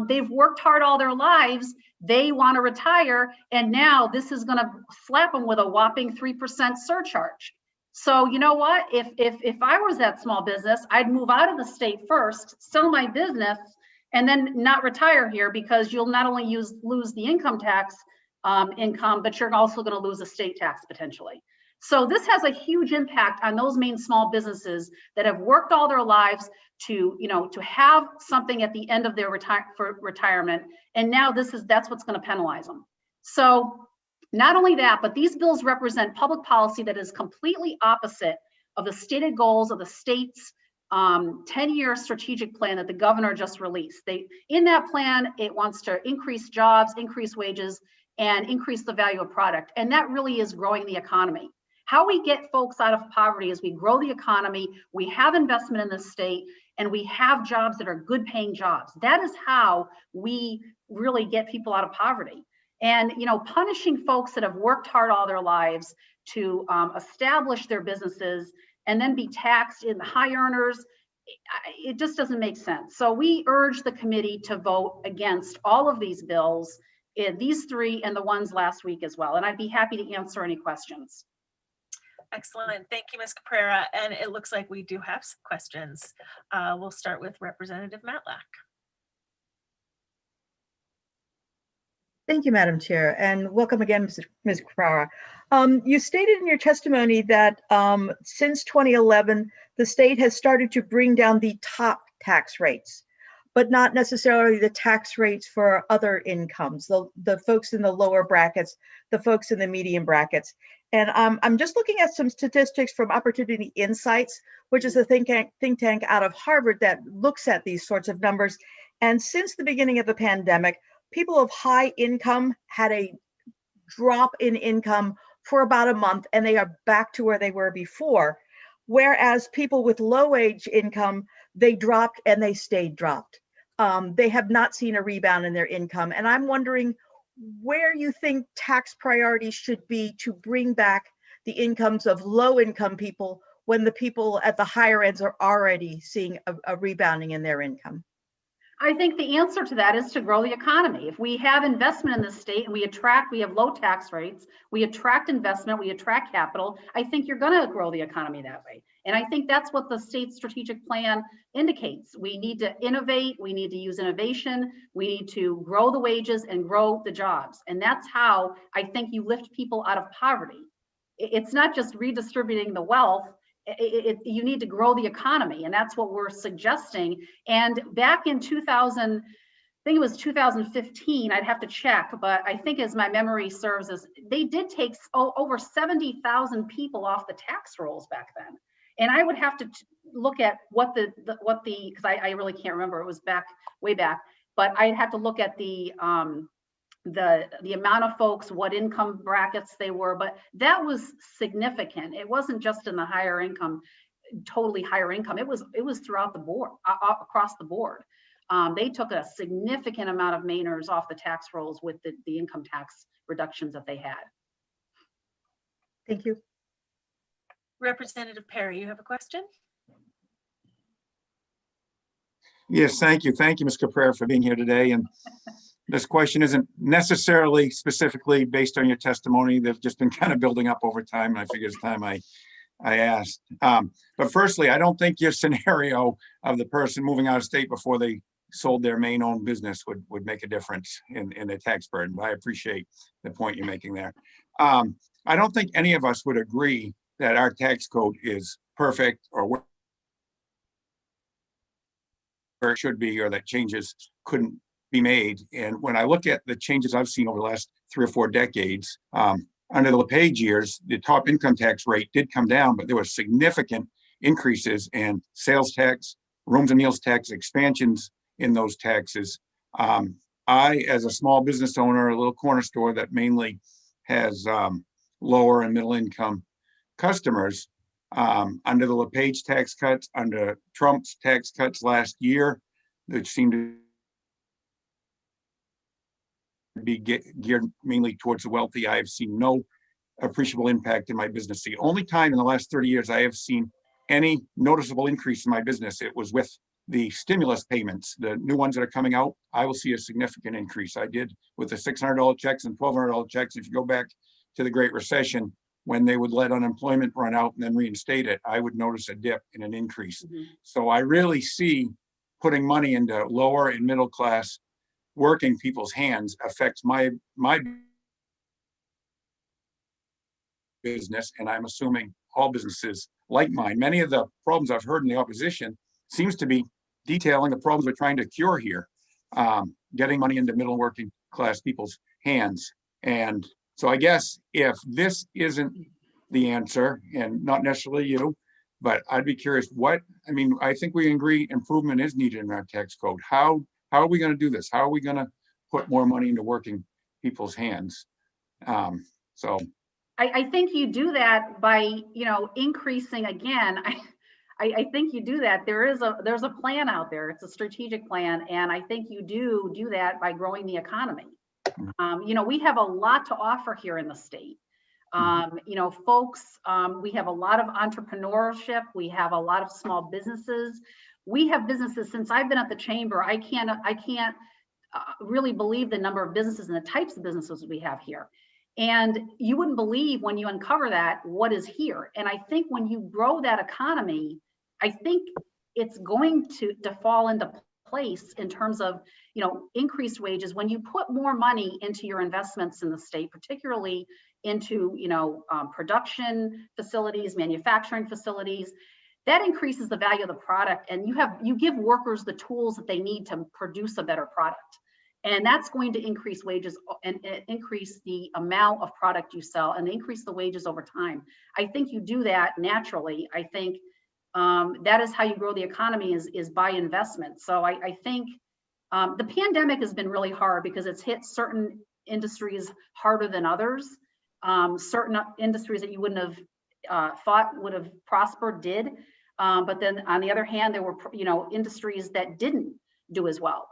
They've worked hard all their lives. They want to retire. And now this is going to slap them with a whopping 3% surcharge. So you know what? If I was that small business, I'd move out of the state first, sell my business, and then not retire here, because you'll not only lose the income tax income, but you're also going to lose the state tax potentially. So this has a huge impact on those Maine small businesses that have worked all their lives to have something at the end of their retirement, and now that's what's going to penalize them. So not only that, but these bills represent public policy that is completely opposite of the stated goals of the state's 10-year strategic plan that the governor just released. In that plan, it wants to increase jobs, increase wages, and increase the value of product, and that really is growing the economy. How we get folks out of poverty is we grow the economy, we have investment in the state, and we have jobs that are good paying jobs. That is how we really get people out of poverty. And, you know, punishing folks that have worked hard all their lives to establish their businesses and then be taxed in the high earners, it just doesn't make sense. So we urge the committee to vote against all of these bills, these three and the ones last week as well. And I'd be happy to answer any questions. Excellent. Thank you, Ms. Caprera. And it looks like we do have some questions. We'll start with Representative Matlack. Thank you, Madam Chair, and welcome again, Ms. Caprera. You stated in your testimony that since 2011, the state has started to bring down the top tax rates, but not necessarily the tax rates for other incomes, the folks in the lower brackets, the folks in the medium brackets. And I'm just looking at some statistics from Opportunity Insights, which is a think tank out of Harvard that looks at these sorts of numbers. And since the beginning of the pandemic, people of high income had a drop in income for about a month, and they are back to where they were before. Whereas people with low wage income, they dropped and they stayed dropped. They have not seen a rebound in their income. And I'm wondering where you think tax priorities should be to bring back the incomes of low income people when the people at the higher ends are already seeing a rebounding in their income. I think the answer to that is to grow the economy. If we have investment in the state and we have low tax rates, we attract investment, we attract capital, I think you're going to grow the economy that way. And I think that's what the state strategic plan indicates. We need to innovate, we need to use innovation, we need to grow the wages and grow the jobs. And that's how I think you lift people out of poverty. It's not just redistributing the wealth. You need to grow the economy, and that's what we're suggesting. And back in 2000, I think it was 2015, I'd have to check, but I think as my memory serves us, they did take over 70,000 people off the tax rolls back then. And I would have to look at what because I really can't remember, it was way back, but I'd have to look at the amount of folks, what income brackets they were, but that was significant. It wasn't just in the higher income, totally higher income. It was throughout the board, across the board. They took a significant amount of Mainers off the tax rolls with the income tax reductions that they had. Thank you. Representative Perry, you have a question? Yes, thank you. Thank you, Ms. Caprera, for being here today. And this question isn't necessarily specifically based on your testimony. They've just been kind of building up over time, and I figured it's time I asked. But firstly, I don't think your scenario of the person moving out of state before they sold their main owned business would make a difference in the tax burden. But I appreciate the point you're making there. I don't think any of us would agree that our tax code is perfect or where it should be, or that changes couldn't be made. And when I look at the changes I've seen over the last 3 or 4 decades, under the LePage years, the top income tax rate did come down, but there were significant increases in sales tax, rooms and meals tax, expansions in those taxes. I, as a small business owner, a little corner store that mainly has lower and middle income customers, under the LePage tax cuts, under Trump's tax cuts last year, which seemed to be geared mainly towards the wealthy, I have seen no appreciable impact in my business. The only time in the last 30 years I have seen any noticeable increase in my business, it was with the stimulus payments, the new ones that are coming out. I will see a significant increase. I did with the $600 checks and $1,200 checks. If you go back to the Great Recession, when they would let unemployment run out and then reinstate it, I would notice a dip in an increase. So I really see putting money into lower and middle class working people's hands affects my business, and I'm assuming all businesses like mine. Many of the problems I've heard in the opposition seems to be detailing the problems we're trying to cure here, getting money into middle working class people's hands. And so I guess if this isn't the answer, and not necessarily you, but I'd be curious I think we agree improvement is needed in our tax code. How are we going to do this? How are we going to put more money into working people's hands? I think you do that by, increasing again. I think you do that. There's a plan out there. It's a strategic plan. And I think you do that by growing the economy. We have a lot to offer here in the state. Folks, we have a lot of entrepreneurship. We have a lot of small businesses. We have businesses since I've been at the chamber. I can't really believe the number of businesses and the types of businesses we have here. And you wouldn't believe when you uncover that what is here. And I think when you grow that economy, I think it's going to fall into place in terms of, increased wages. When you put more money into your investments in the state, particularly into, production facilities, manufacturing facilities, that increases the value of the product. And you give workers the tools that they need to produce a better product. And that's going to increase wages and increase the amount of product you sell and increase the wages over time. I think you do that naturally. I think that is how you grow the economy is by investment. So I think the pandemic has been really hard because it's hit certain industries harder than others. Certain industries that you wouldn't have thought would have prospered did. But then on the other hand, there were, industries that didn't do as well.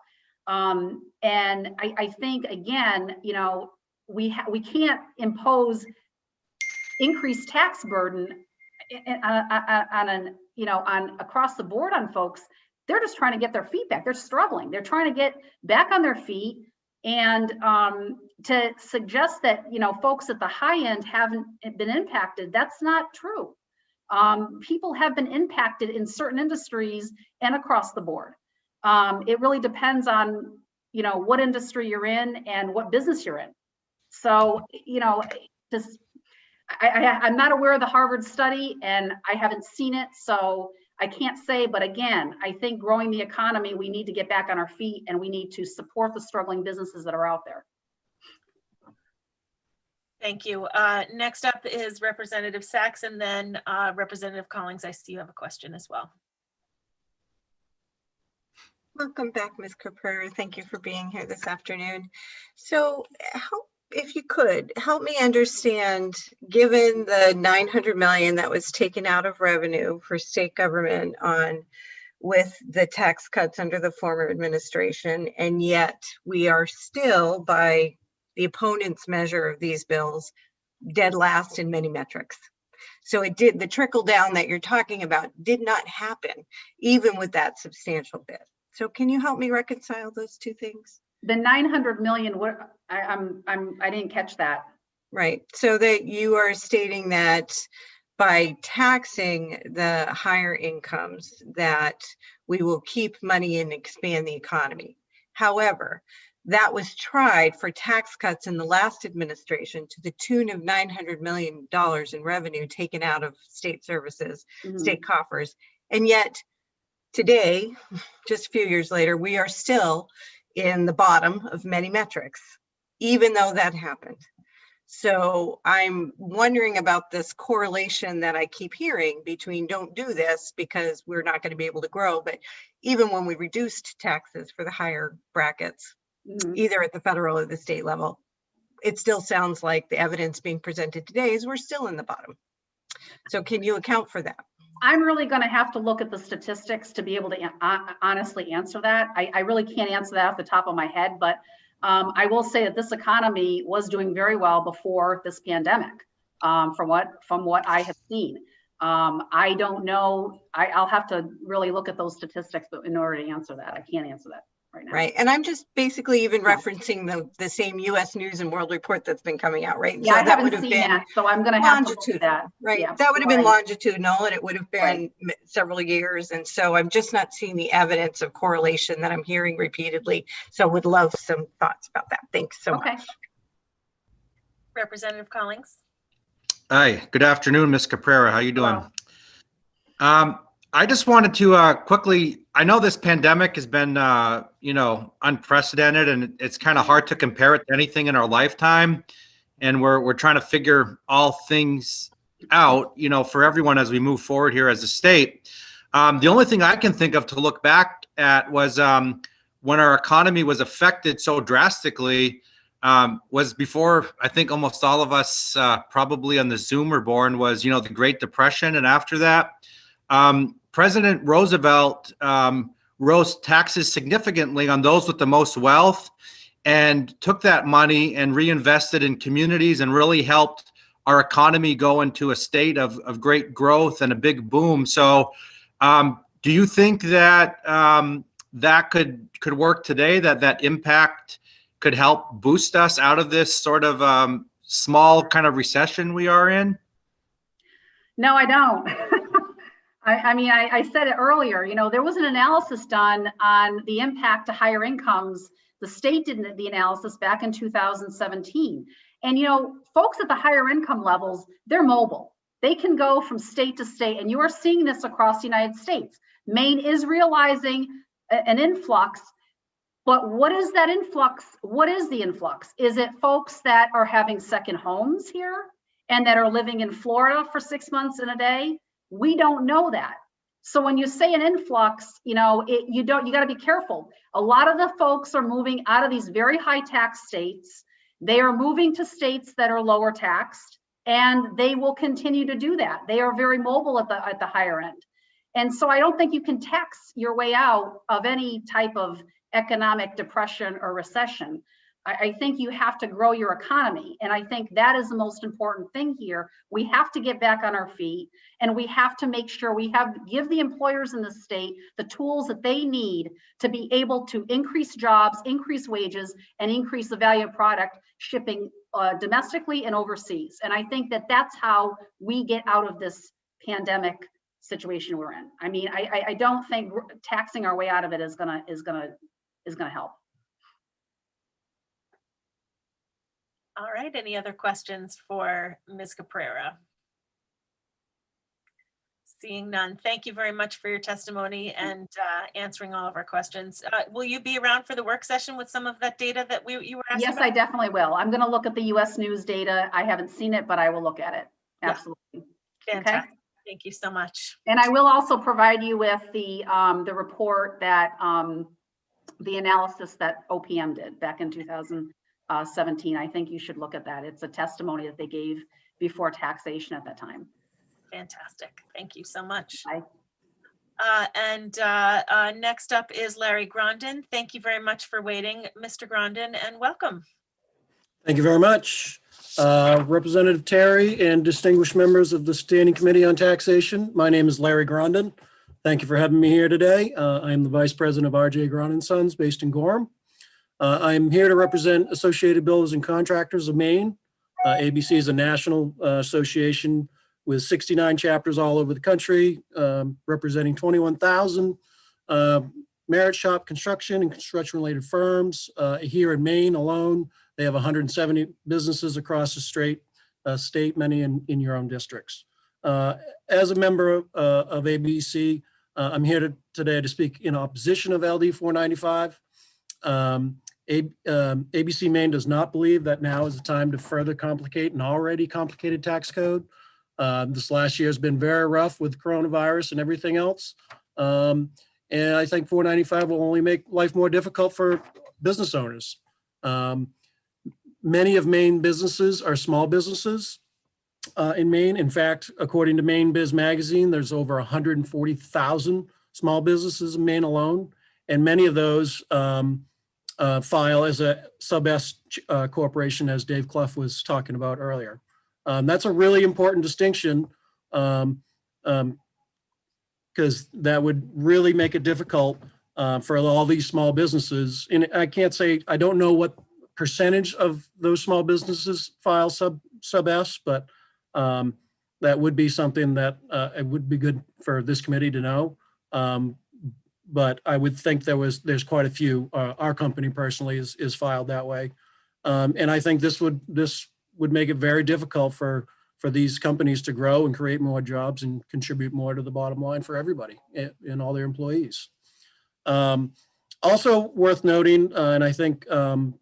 And I think, again, we can't impose increased tax burden on across the board on folks. They're just trying to get their feet back. They're struggling. They're trying to get back on their feet. And to suggest that, folks at the high end haven't been impacted, that's not true. People have been impacted in certain industries and across the board. It really depends on, what industry you're in and what business you're in. So, I'm not aware of the Harvard study and I haven't seen it, so I can't say, but again, I think growing the economy, we need to get back on our feet and we need to support the struggling businesses that are out there. Thank you. Next up is Representative Sachs, and then Representative Collins, I see you have a question as well. Welcome back, Ms. Caprera. Thank you for being here this afternoon. So if you could help me understand, given the $900 million that was taken out of revenue for state government with the tax cuts under the former administration, and yet we are still, by the opponent's measure of these bills, dead last in many metrics. So the trickle down that you're talking about did not happen, even with that substantial bit. So can you help me reconcile those two things? The 900 million, I didn't catch that. Right. So that you are stating that by taxing the higher incomes, that we will keep money and expand the economy. However, that was tried for tax cuts in the last administration to the tune of $900 million in revenue taken out of state services, state coffers. And yet today, just a few years later, we are still in the bottom of many metrics, even though that happened. So I'm wondering about this correlation that I keep hearing between don't do this because we're not going to be able to grow. But even when we reduced taxes for the higher brackets, either at the federal or the state level, it still sounds like the evidence being presented today is we're still in the bottom. So can you account for that? I'm really going to have to look at the statistics to be able to honestly answer that. I really can't answer that off the top of my head, but I will say that this economy was doing very well before this pandemic, from what I have seen. I don't know. I'll have to really look at those statistics, but in order to answer that, I can't answer that right now. Right. And I'm just basically even referencing the same U.S. News and World Report that's been coming out, right? Yeah, so I haven't seen that, so I'm going to have to look at that. Right. Yeah, that would have been longitudinal and it would have been several years. And so I'm just not seeing the evidence of correlation that I'm hearing repeatedly. So would love some thoughts about that. Thanks so much. Representative Collins. Hi, good afternoon, Ms. Caprera. How you doing? I just wanted to quickly, I know this pandemic has been, unprecedented, and it's kind of hard to compare it to anything in our lifetime. And we're trying to figure all things out, for everyone as we move forward here as a state. The only thing I can think of to look back at was when our economy was affected so drastically, was before, I think almost all of us probably on the Zoom were born, was, the Great Depression. And after that, President Roosevelt rose taxes significantly on those with the most wealth and took that money and reinvested in communities and really helped our economy go into a state of great growth and a big boom. So do you think that that could work today, that impact could help boost us out of this sort of small kind of recession we are in? No, I don't. I mean, I said it earlier, there was an analysis done on the impact to higher incomes. The state did the analysis back in 2017. And, folks at the higher income levels, they're mobile. They can go from state to state, and you are seeing this across the United States. Maine is realizing an influx, but what is that influx? What is the influx? Is it folks that are having second homes here and that are living in Florida for 6 months in a day? We don't know that. So when you say an influx, you got to be careful. A lot of the folks are moving out of these very high tax states. They are moving to states that are lower taxed, and they will continue to do that. They are very mobile at the higher end. And so I don't think you can tax your way out of any type of economic depression or recession. I think you have to grow your economy. And I think that is the most important thing here. We have to get back on our feet, and we have to make sure give the employers in the state the tools that they need to be able to increase jobs, increase wages, and increase the value of product shipping domestically and overseas. And I think that that's how we get out of this pandemic situation we're in. I mean, I don't think taxing our way out of it is gonna help. All right, any other questions for Ms. Caprera? Seeing none, thank you very much for your testimony and answering all of our questions. Will you be around for the work session with some of that data that you were asking Yes, about? I definitely will. I'm going to look at the US News data. I haven't seen it, but I will look at it. Absolutely. Fantastic. Thank you so much. And I will also provide you with the report that the analysis that OPM did back in 2017. I think you should look at that. It's a testimony that they gave before taxation at that time. Fantastic. Thank you so much. Bye. Next up is Larry Grondin. Thank you very much for waiting, Mr. Grondin, and welcome. Thank you very much. Representative Terry and distinguished members of the Standing Committee on Taxation. My name is Larry Grondin. Thank you for having me here today. I am the Vice President of R.J. Grondin Sons based in Gorham. I'm here to represent Associated Builders and Contractors of Maine. ABC is a national association with 69 chapters all over the country, representing 21,000 merit shop construction and construction-related firms. Here in Maine alone, they have 170 businesses across the state, many in your own districts. As a member of ABC, I'm here today to speak in opposition of LD 495. ABC Maine does not believe that now is the time to further complicate an already complicated tax code. This last year has been very rough with coronavirus and everything else. And I think 495 will only make life more difficult for business owners. Many of Maine businesses are small businesses in Maine. In fact, according to Maine Biz Magazine, there's over 140,000 small businesses in Maine alone. And many of those file as a sub-S corporation, as Dave Clough was talking about earlier. That's a really important distinction because that would really make it difficult for all these small businesses. And I can't say, I don't know what percentage of those small businesses file sub-S, but that would be something that it would be good for this committee to know. But I would think there's quite a few. Our company personally is filed that way. And I think this would make it very difficult for these companies to grow and create more jobs and contribute more to the bottom line for everybody and all their employees. Also worth noting, and I think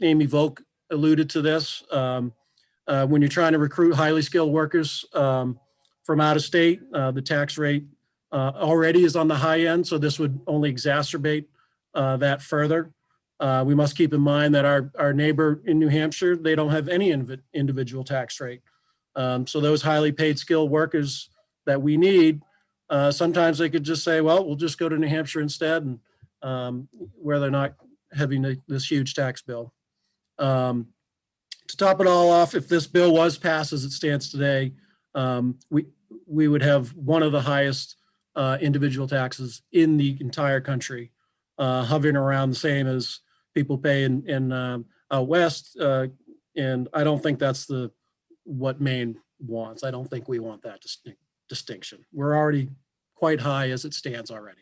Amy Volk alluded to this, when you're trying to recruit highly skilled workers from out of state, the tax rate already is on the high end, so this would only exacerbate that further. we must keep in mind that our neighbor in New Hampshire, they don't have any individual tax rate. So those highly paid skilled workers that we need, sometimes they could just say, well, we'll just go to New Hampshire instead, and where they're not having this huge tax bill. To top it all off, if this bill was passed as it stands today, we would have one of the highest individual taxes in the entire country, hovering around the same as people pay in out west. And I don't think that's what Maine wants. I don't think we want that distinction. We're already quite high as it stands already.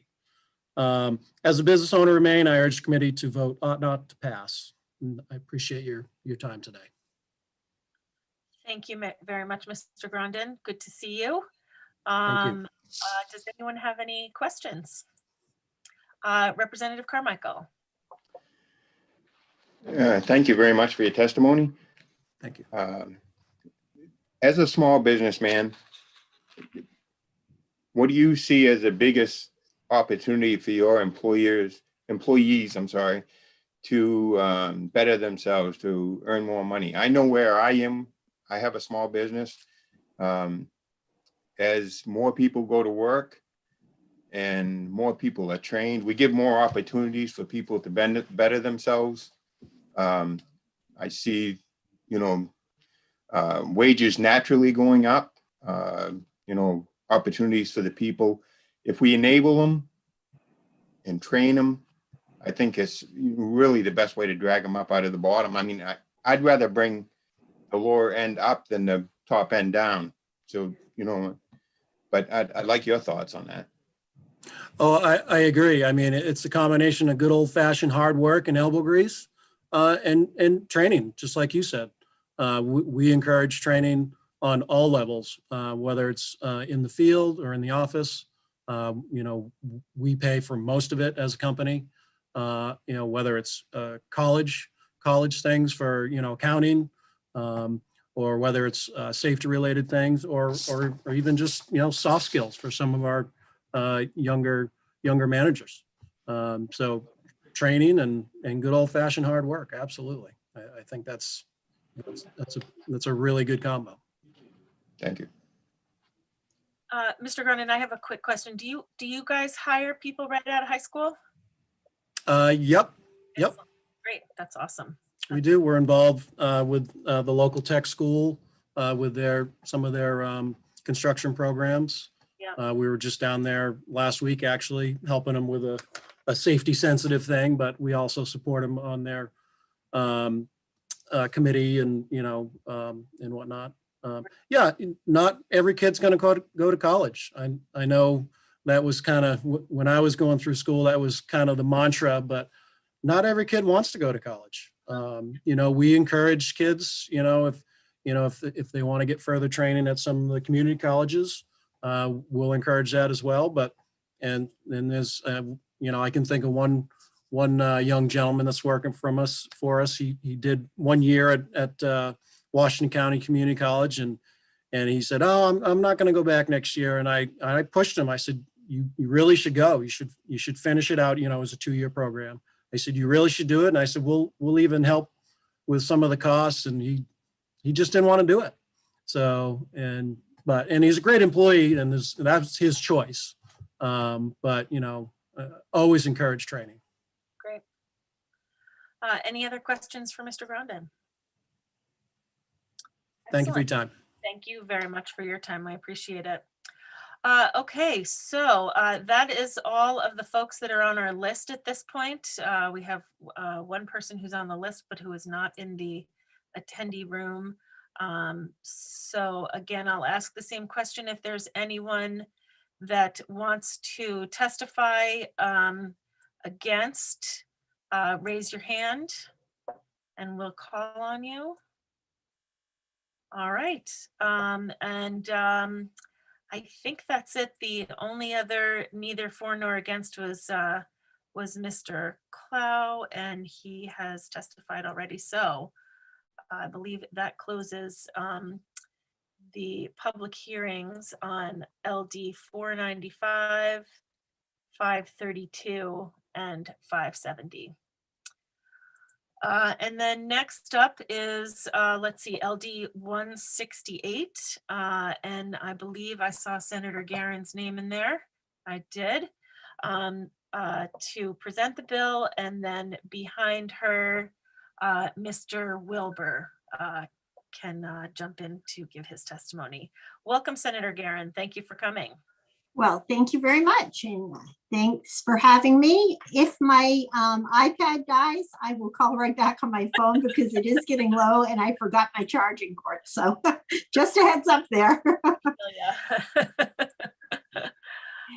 As a business owner in Maine, I urge the committee to vote ought not to pass. And I appreciate your time today. Thank you very much, Mr. Grondin. Good to see you. Thank you. Does anyone have any questions? Representative Carmichael. Thank you very much for your testimony. Thank you. As a small businessman, what do you see as the biggest opportunity for your employees, to better themselves, to earn more money? I know where I am. I have a small business. As more people go to work and more people are trained, we give more opportunities for people to better themselves. I see, wages naturally going up, opportunities for the people. If we enable them and train them, I think it's really the best way to drag them up out of the bottom. I mean, I'd rather bring the lower end up than the top end down. So, but I'd like your thoughts on that. Oh, I agree. I mean, it's a combination of good old fashioned hard work and elbow grease, and training, just like you said. We encourage training on all levels, whether it's in the field or in the office. We pay for most of it as a company, whether it's college things for, accounting, or whether it's safety related things, or even just, soft skills for some of our younger managers. So training and good old fashioned hard work. Absolutely. I think that's a really good combo. Thank you. Mr. Grondin, I have a quick question. Do you guys hire people right out of high school? Yep. Great. That's awesome. We do. We're involved with the local tech school with some of their construction programs. Yeah. We were just down there last week, actually helping them with a safety sensitive thing, but we also support them on their committee and and whatnot. Not every kid's going to go to college. I know that was kind of when I was going through school, that was kind of the mantra, but not every kid wants to go to college. We encourage kids, if they want to get further training at some of the community colleges, we'll encourage that as well. But and there's I can think of one young gentleman that's working for us. He did 1 year at Washington County Community College, and he said, "Oh, I'm not going to go back next year." And I pushed him. I said, "You really should go. You should finish it out. As a 2-year program." I said, "You really should do it." And I said, "We'll even help with some of the costs." And he just didn't want to do it. So and he's a great employee, and that's his choice. But always encourage training. Great. Any other questions for Mr. Grondin? Thank you for your time. Thank you very much for your time. I appreciate it. Okay, so that is all of the folks that are on our list at this point. We have one person who's on the list, but who is not in the attendee room. So again, I'll ask the same question. If there's anyone that wants to testify against, raise your hand and we'll call on you. All right, I think that's it. The only other neither for nor against was Mr. Clow, and he has testified already. So I believe that closes the public hearings on LD 495, 532, and 570. And then next up is, let's see, LD 168. And I believe I saw Senator Garen's name in there. I did. To present the bill, and then behind her, Mr. Wilbur can jump in to give his testimony. Welcome, Senator Garen. Thank you for coming. Well, thank you very much, and thanks for having me. If my iPad dies, I will call right back on my phone because it is getting low and I forgot my charging cord. So just a heads up there.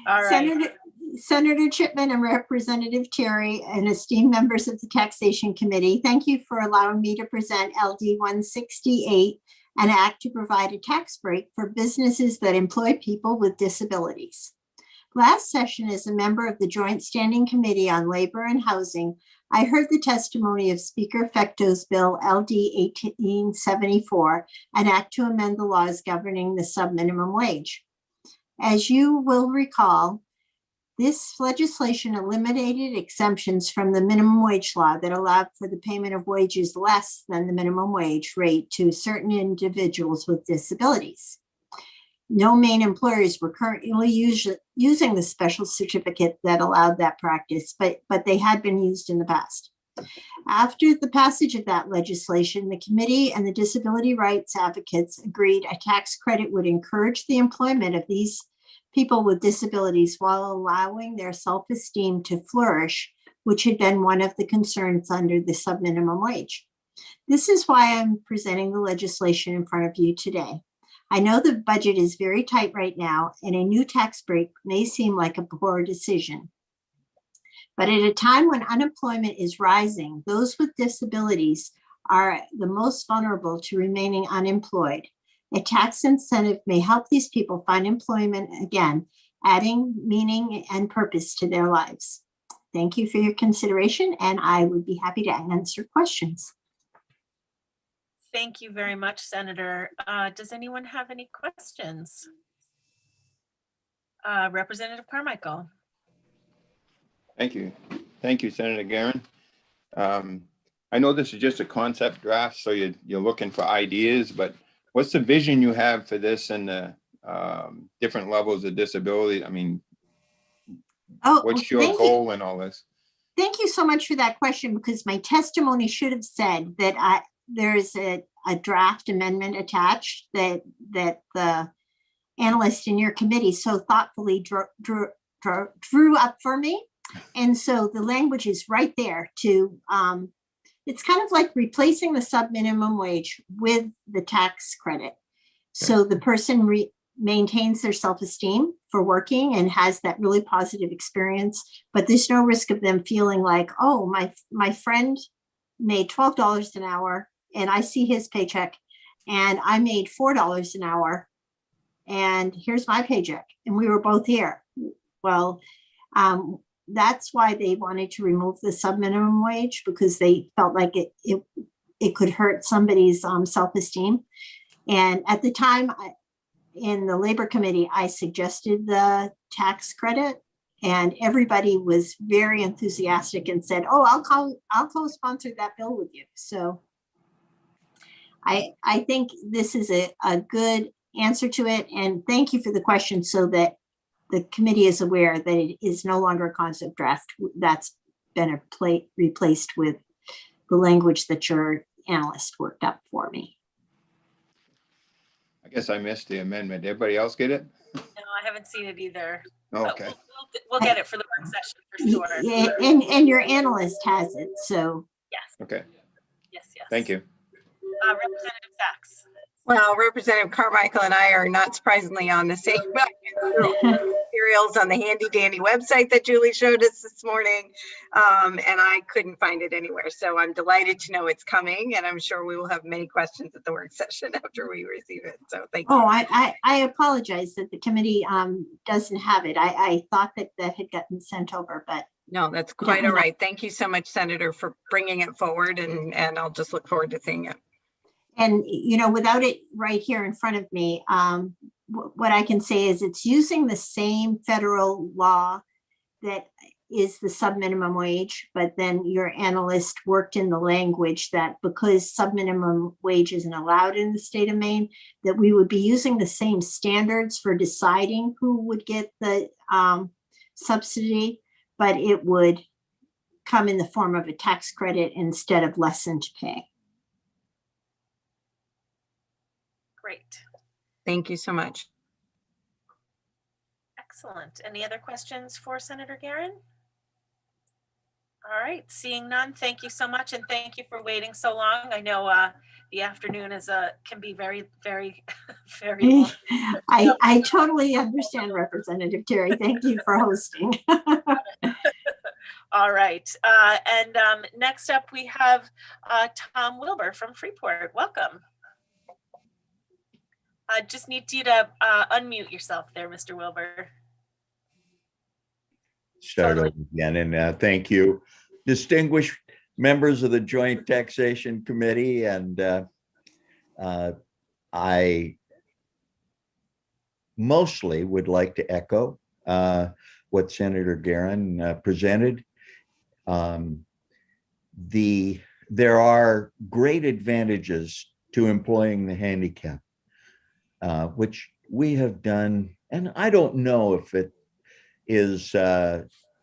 All right. Senator Chipman and Representative Terry and esteemed members of the Taxation Committee, thank you for allowing me to present LD 168, an act to provide a tax break for businesses that employ people with disabilities. Last session, as a member of the Joint Standing Committee on Labor and Housing, I heard the testimony of Speaker Fecto's bill LD 1874, an act to amend the laws governing the subminimum wage. As you will recall, this legislation eliminated exemptions from the minimum wage law that allowed for the payment of wages less than the minimum wage rate to certain individuals with disabilities. No Maine employers were currently using the special certificate that allowed that practice, but they had been used in the past. After the passage of that legislation, the committee and the disability rights advocates agreed a tax credit would encourage the employment of these people with disabilities while allowing their self-esteem to flourish, which had been one of the concerns under the subminimum wage. This is why I'm presenting the legislation in front of you today. I know the budget is very tight right now, and a new tax break may seem like a poor decision. But at a time when unemployment is rising, those with disabilities are the most vulnerable to remaining unemployed. A tax incentive may help these people find employment again, adding meaning and purpose to their lives. Thank you for your consideration, and I would be happy to answer questions. Thank you very much, Senator. Does anyone have any questions? Representative Carmichael. Thank you. Thank you, Senator Garen. I know this is just a concept draft, so you're looking for ideas, but what's the vision you have for this and the different levels of disability? I mean, what's your goal in all this? Thank you so much for that question, because my testimony should have said that there is a draft amendment attached that the analyst in your committee so thoughtfully drew up for me. And so the language is right there to, it's kind of like replacing the subminimum wage with the tax credit. So the person maintains their self-esteem for working and has that really positive experience, but there's no risk of them feeling like, oh, my friend made $12 an hour and I see his paycheck and I made $4 an hour and here's my paycheck and we were both here. Well, that's why they wanted to remove the subminimum wage, because they felt like it could hurt somebody's self-esteem. And at the time in the Labor Committee, I suggested the tax credit, and everybody was very enthusiastic and said, "Oh, I'll co-sponsor that bill with you." So I think this is a good answer to it, and thank you for the question, so that the committee is aware that it is no longer a concept draft. That's been replaced with the language that your analyst worked up for me. I guess I missed the amendment. Everybody else get it? No, I haven't seen it either. Okay. We'll get it for the work session for sure. Yeah, and your analyst has it, so. Yes. Okay. Yes. Thank you. Representative Sachs. Well, Representative Carmichael and I are not surprisingly on the same materials on the handy dandy website that Julie showed us this morning, and I couldn't find it anywhere. So I'm delighted to know it's coming, and I'm sure we will have many questions at the work session after we receive it. So thank you. Oh, I apologize that the committee doesn't have it. I thought that had gotten sent over, but. No, that's quite all right. Thank you so much, Senator, for bringing it forward, and I'll just look forward to seeing it. And, without it right here in front of me, what I can say is it's using the same federal law that is the sub-minimum wage, but then your analyst worked in the language that because sub-minimum wage isn't allowed in the state of Maine, that we would be using the same standards for deciding who would get the subsidy, but it would come in the form of a tax credit instead of lessened pay. Great. Thank you so much. Excellent. Any other questions for Senator Guerin? All right, seeing none, thank you so much, and thank you for waiting so long. I know the afternoon can be very, very, very long. I totally understand, Representative Terry. Thank you for hosting. All right, and next up we have Tom Wilbur from Freeport. Welcome. I just need you to unmute yourself there, Mr. Wilbur. Start over again, and thank you, distinguished members of the Joint Taxation Committee, and I mostly would like to echo what Senator Guerin presented. There are great advantages to employing the handicap, which we have done, and I don't know if it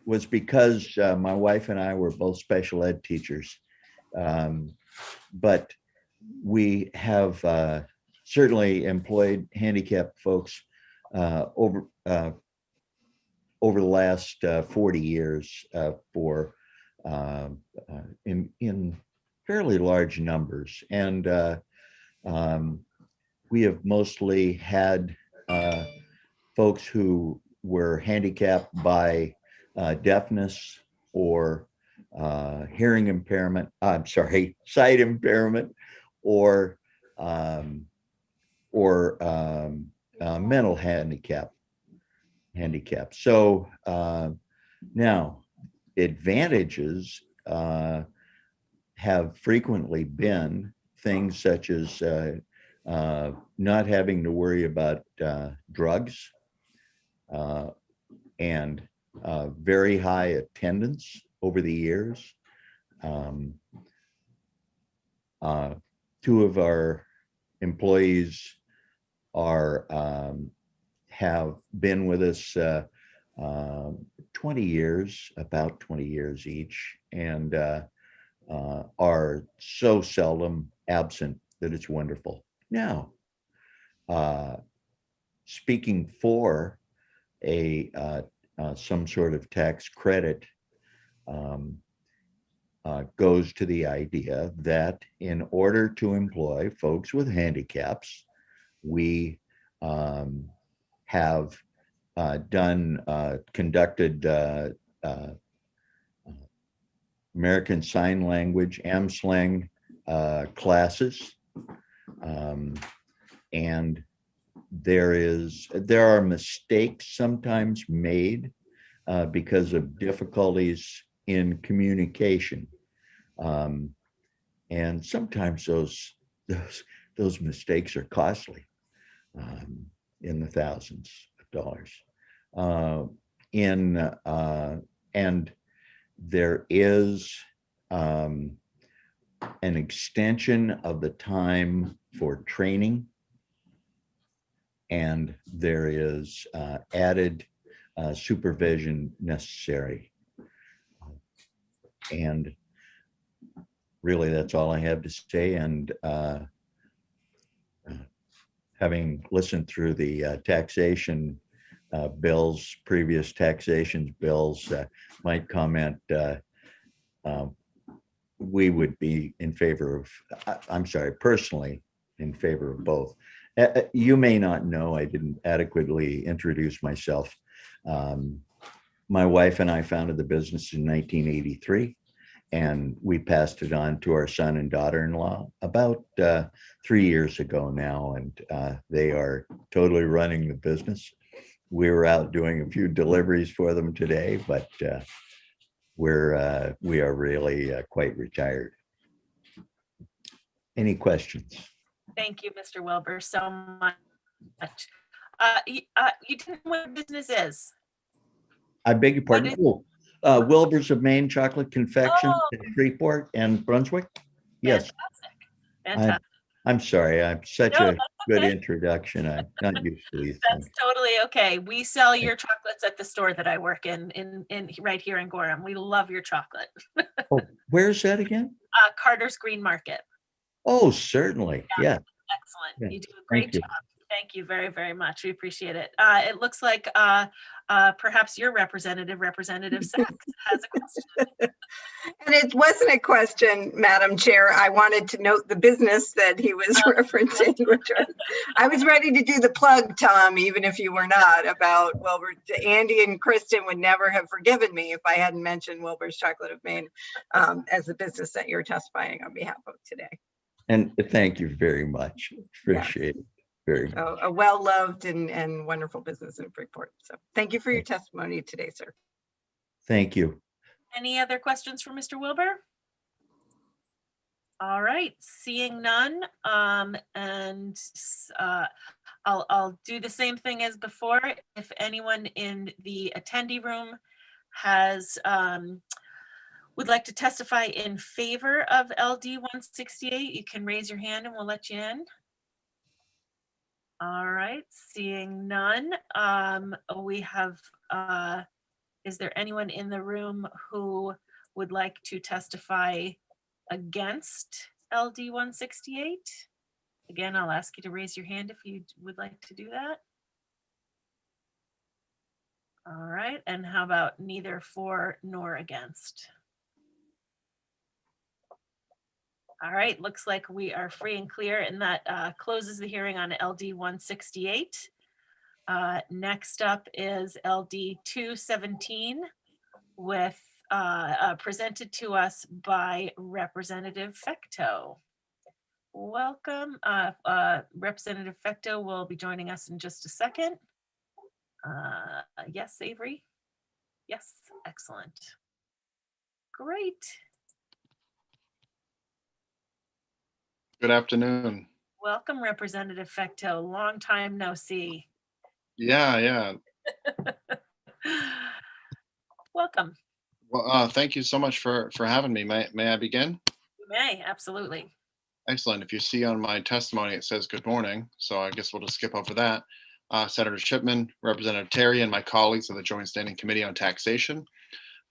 was because my wife and I were both special ed teachers, but we have certainly employed handicapped folks over the last 40 years in fairly large numbers, and we have mostly had folks who were handicapped by deafness or hearing impairment, sight impairment, or mental handicap. So now advantages have frequently been things such as not having to worry about drugs, and very high attendance over the years. Two of our employees have been with us 20 years, about 20 years each, and are so seldom absent that it's wonderful. Now, speaking for some sort of tax credit goes to the idea that in order to employ folks with handicaps, we have conducted American Sign Language, AmSlang classes, and there are mistakes sometimes made because of difficulties in communication, and sometimes those mistakes are costly, in the thousands of dollars. And there is an extension of the time for training, and there is added supervision necessary. And really, that's all I have to say. And having listened through the taxation bills, previous taxation bills, might comment, we would be in favor of, personally in favor of both. You may not know, I didn't adequately introduce myself. My wife and I founded the business in 1983, and we passed it on to our son and daughter-in-law about 3 years ago now, and they are totally running the business. We were out doing a few deliveries for them today, but we are really quite retired. Any questions? Thank you, Mr. Wilbur, so much. You didn't know what business is. I beg your pardon? Wilbur's of Maine Chocolate Confection Oh. in Freeport and Brunswick. Yes. Fantastic. I'm sorry. I'm such No, a that's good okay. introduction. I'm not used to these That's things. totally okay. We sell your chocolates at the store that I work in right here in Gorham. We love your chocolate. Oh, where's that again? Carter's Green Market. Oh, certainly. Yeah. Excellent. Yeah. You do a great Thank you. job. Thank you very, very much. We appreciate it. It looks like perhaps your Representative Sachs has a question. And it wasn't a question, Madam Chair. I wanted to note the business that he was referencing, which I was ready to do the plug, Tom, even if you were not, about Wilbur. Andy and Kristen would never have forgiven me if I hadn't mentioned Wilbur's Chocolate of Maine as the business that you're testifying on behalf of today. And thank you very much. Appreciate it very much. So a well-loved and wonderful business in Freeport. So thank you for your testimony today, sir. Thank you. Any other questions for Mr. Wilbur? All right, seeing none, and I'll do the same thing as before. If anyone in the attendee room has would like to testify in favor of LD 168, you can raise your hand and we'll let you in. All right, seeing none, we have, is there anyone in the room who would like to testify against LD 168? Again, I'll ask you to raise your hand if you would like to do that. All right, and how about neither for nor against? All right, looks like we are free and clear, and that closes the hearing on LD 168. Next up is LD 217 with presented to us by Representative Fecteau. Welcome. Representative Fecteau will be joining us in just a second. Yes, Avery? Yes, excellent. Great. Good afternoon. Welcome, Representative Fecteau. Long time no see. Yeah. Welcome. Well, thank you so much for having me. May I begin? You may, absolutely. Excellent. If you see on my testimony, it says good morning. So I guess we'll just skip over that. Senator Shipman, Representative Terry, and my colleagues of the Joint Standing Committee on Taxation.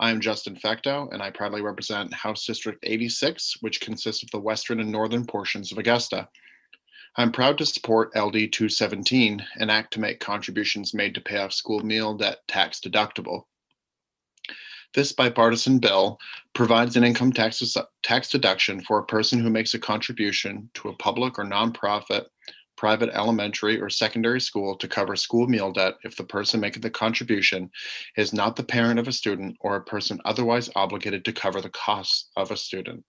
I am Justin Fecteau, and I proudly represent House District 86, which consists of the western and northern portions of Augusta. I'm proud to support LD 217, an act to make contributions made to pay off school meal debt tax deductible. This bipartisan bill provides an income tax deduction for a person who makes a contribution to a public or nonprofit, private elementary or secondary school to cover school meal debt if the person making the contribution is not the parent of a student or a person otherwise obligated to cover the costs of a student.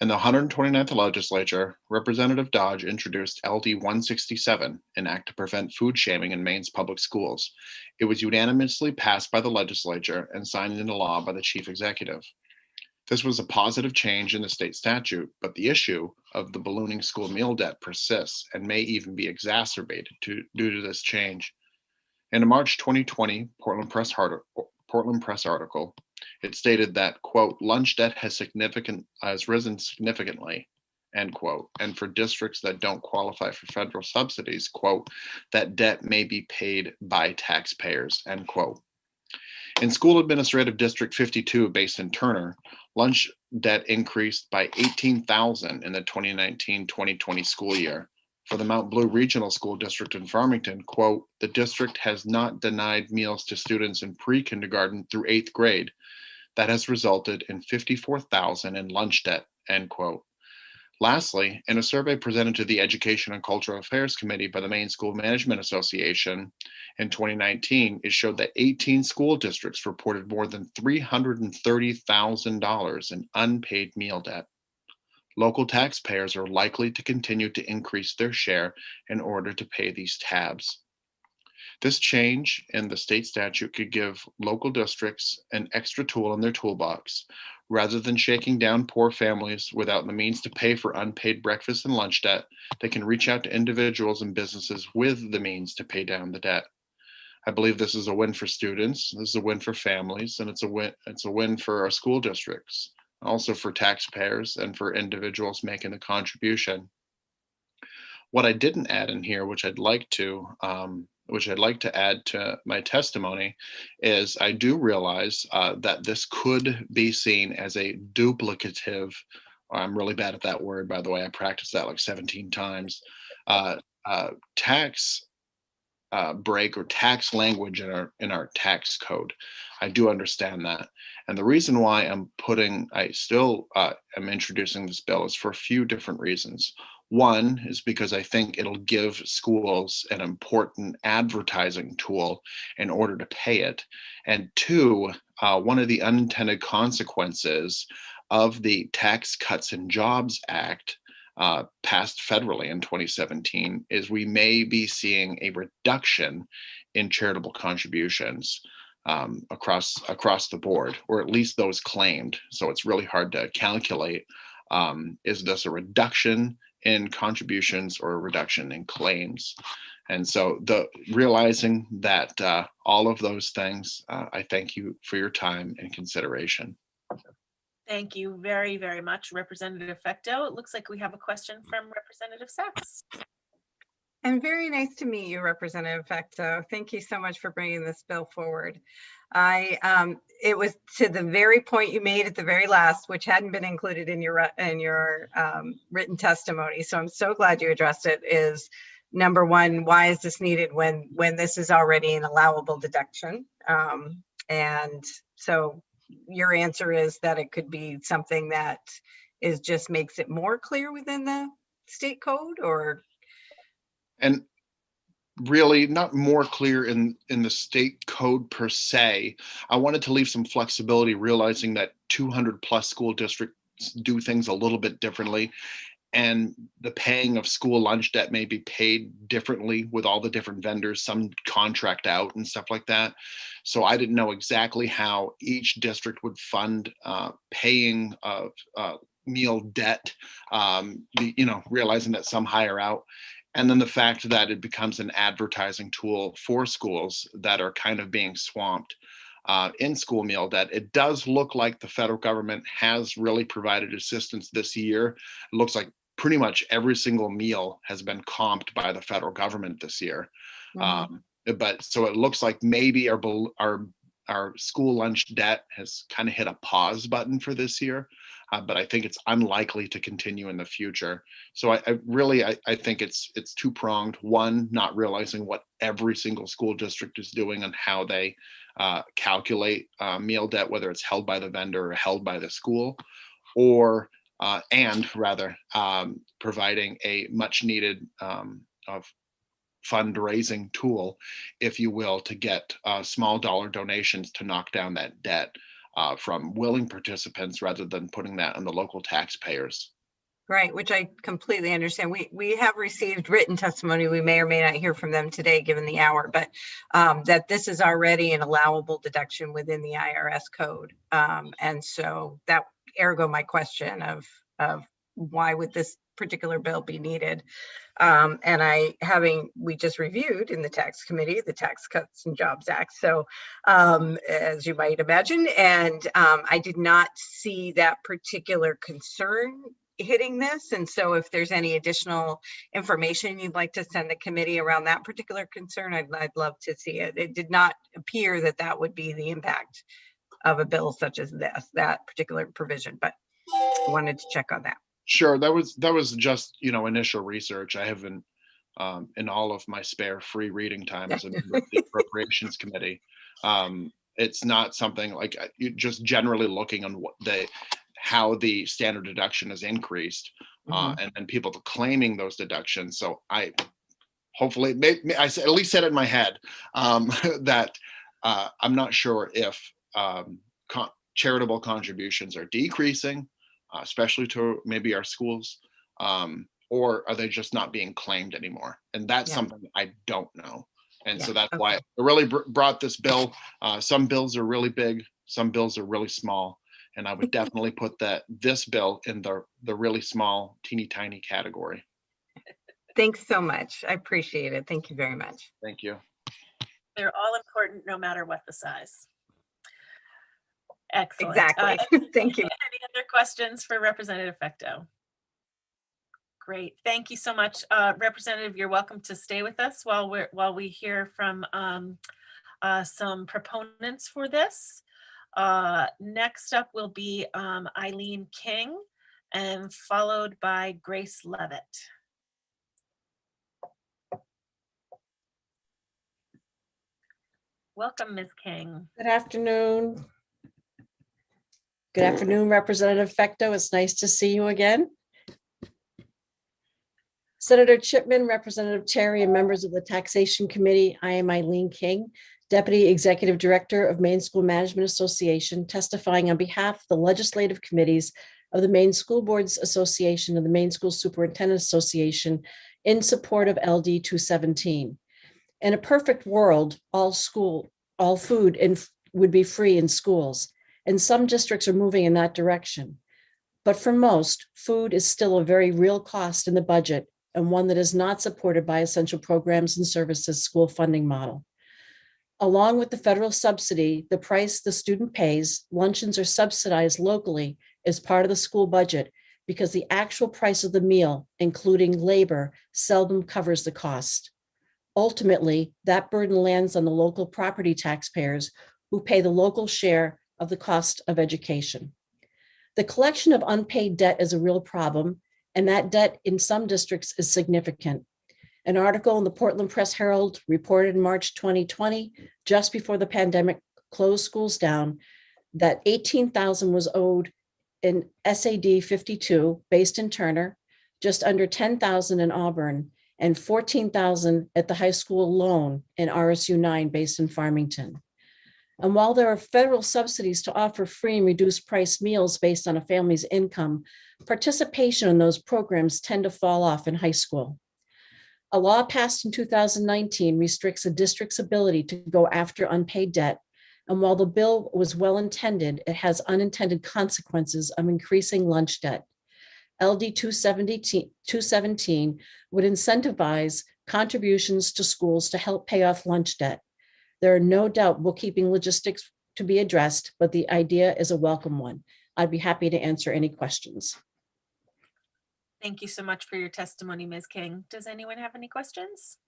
In the 129th legislature, Representative Dodge introduced LD 167, an act to prevent food shaming in Maine's public schools. It was unanimously passed by the legislature and signed into law by the chief executive. This was a positive change in the state statute, but the issue of the ballooning school meal debt persists and may even be exacerbated due to this change. In a March 2020 Portland Press article, it stated that, quote, lunch debt has risen significantly, end quote, and for districts that don't qualify for federal subsidies, quote, that debt may be paid by taxpayers, end quote. In School Administrative District 52, based in Turner, lunch debt increased by $18,000 in the 2019-2020 school year. For the Mount Blue Regional School District in Farmington, quote, the district has not denied meals to students in pre-kindergarten through 8th grade. That has resulted in $54,000 in lunch debt, end quote. Lastly, in a survey presented to the Education and Cultural Affairs Committee by the Maine School Management Association in 2019, it showed that 18 school districts reported more than $330,000 in unpaid meal debt. Local taxpayers are likely to continue to increase their share in order to pay these tabs. This change in the state statute could give local districts an extra tool in their toolbox. Rather than shaking down poor families without the means to pay for unpaid breakfast and lunch debt, they can reach out to individuals and businesses with the means to pay down the debt. I believe this is a win for students, this is a win for families, and it's a win for our school districts, also for taxpayers and for individuals making the contribution. What I didn't add in here, which I'd like to add to my testimony, is I do realize that this could be seen as a duplicative, I'm really bad at that word, by the way, I practiced that like 17 times, tax break or tax language in our tax code. I do understand that. And the reason why I still am introducing this bill is for a few different reasons. One is because I think it'll give schools an important advertising tool in order to pay it. And two, one of the unintended consequences of the Tax Cuts and Jobs Act passed federally in 2017 is we may be seeing a reduction in charitable contributions across the board, or at least those claimed. So it's really hard to calculate. Is this a reduction in contributions or a reduction in claims? And so realizing that all of those things, I thank you for your time and consideration. Thank you very, very much, Representative Fecteau. It looks like we have a question from Representative Sachs. And very nice to meet you, Representative Fecteau. Thank you so much for bringing this bill forward. It was to the very point you made at the very last, which hadn't been included in your written testimony. So I'm so glad you addressed it. Is number one, why is this needed when this is already an allowable deduction? And so your answer is that it could be something that just makes it more clear within the state code, or? And really not more clear in the state code per se. I wanted to leave some flexibility, realizing that 200 plus school districts do things a little bit differently. And the paying of school lunch debt may be paid differently with all the different vendors, some contract out and stuff like that. So I didn't know exactly how each district would fund paying of meal debt, realizing that some hire out. And then the fact that it becomes an advertising tool for schools that are kind of being swamped in school meal debt. It does look like the federal government has really provided assistance this year. It looks like pretty much every single meal has been comped by the federal government this year. But so it looks like maybe our school lunch debt has kind of hit a pause button for this year. But I think it's unlikely to continue in the future. So I think it's two-pronged. One, not realizing what every single school district is doing and how they calculate meal debt, whether it's held by the vendor or held by the school, or providing a much needed fundraising tool, if you will, to get small dollar donations to knock down that debt from willing participants rather than putting that on the local taxpayers. Right, which I completely understand. We have received written testimony. We may or may not hear from them today, given the hour, but that this is already an allowable deduction within the IRS code. And so that ergo my question of why would this particular bill be needed? And we just reviewed in the tax committee, the Tax Cuts and Jobs Act. So as you might imagine, and I did not see that particular concern hitting this. And so if there's any additional information you'd like to send the committee around that particular concern, I'd love to see it. It did not appear that would be the impact of a bill such as that particular provision, but I wanted to check on that. Sure, that was just initial research. I haven't in all of my spare free reading time as a member of the Appropriations Committee. It's not something like just generally looking on how the standard deduction has increased, and then people claiming those deductions. So I at least said it in my head that I'm not sure if charitable contributions are decreasing, especially to maybe our schools, or are they just not being claimed anymore? And that's something I don't know. And so that's why I really brought this bill. Some bills are really big, some bills are really small. And I would definitely put this bill in the really small, teeny tiny category. Thanks so much. I appreciate it. Thank you very much. Thank you. They're all important, no matter what the size. Excellent. Exactly. Thank you. Any other questions for Representative Fecteau? Great, thank you so much. Representative, you're welcome to stay with us while we hear from some proponents for this. Next up will be Eileen King, and followed by Grace Levitt. Welcome, Ms. King. Good afternoon. Good afternoon, Representative Fecteau. It's nice to see you again. Senator Chipman, Representative Terry, and members of the Taxation Committee, I am Eileen King, Deputy Executive Director of Maine School Management Association, testifying on behalf of the legislative committees of the Maine School Boards Association and the Maine School Superintendent Association in support of LD 217. In a perfect world, all food would be free in schools, and some districts are moving in that direction. But for most, food is still a very real cost in the budget, and one that is not supported by essential programs and services school funding model. Along with the federal subsidy, the price the student pays, luncheons are subsidized locally as part of the school budget because the actual price of the meal, including labor, seldom covers the cost. Ultimately, that burden lands on the local property taxpayers who pay the local share of the cost of education. The collection of unpaid debt is a real problem, and that debt in some districts is significant. An article in the Portland Press Herald reported in March 2020, just before the pandemic closed schools down, that $18,000 was owed in SAD 52, based in Turner, just under $10,000 in Auburn, and $14,000 at the high school alone in RSU 9, based in Farmington. And while there are federal subsidies to offer free and reduced price meals based on a family's income, participation in those programs tend to fall off in high school. A law passed in 2019 restricts a district's ability to go after unpaid debt. And while the bill was well-intended, it has unintended consequences of increasing lunch debt. LD 217 would incentivize contributions to schools to help pay off lunch debt. There are no doubt bookkeeping logistics to be addressed, but the idea is a welcome one. I'd be happy to answer any questions. Thank you so much for your testimony, Ms. King. Does anyone have any questions?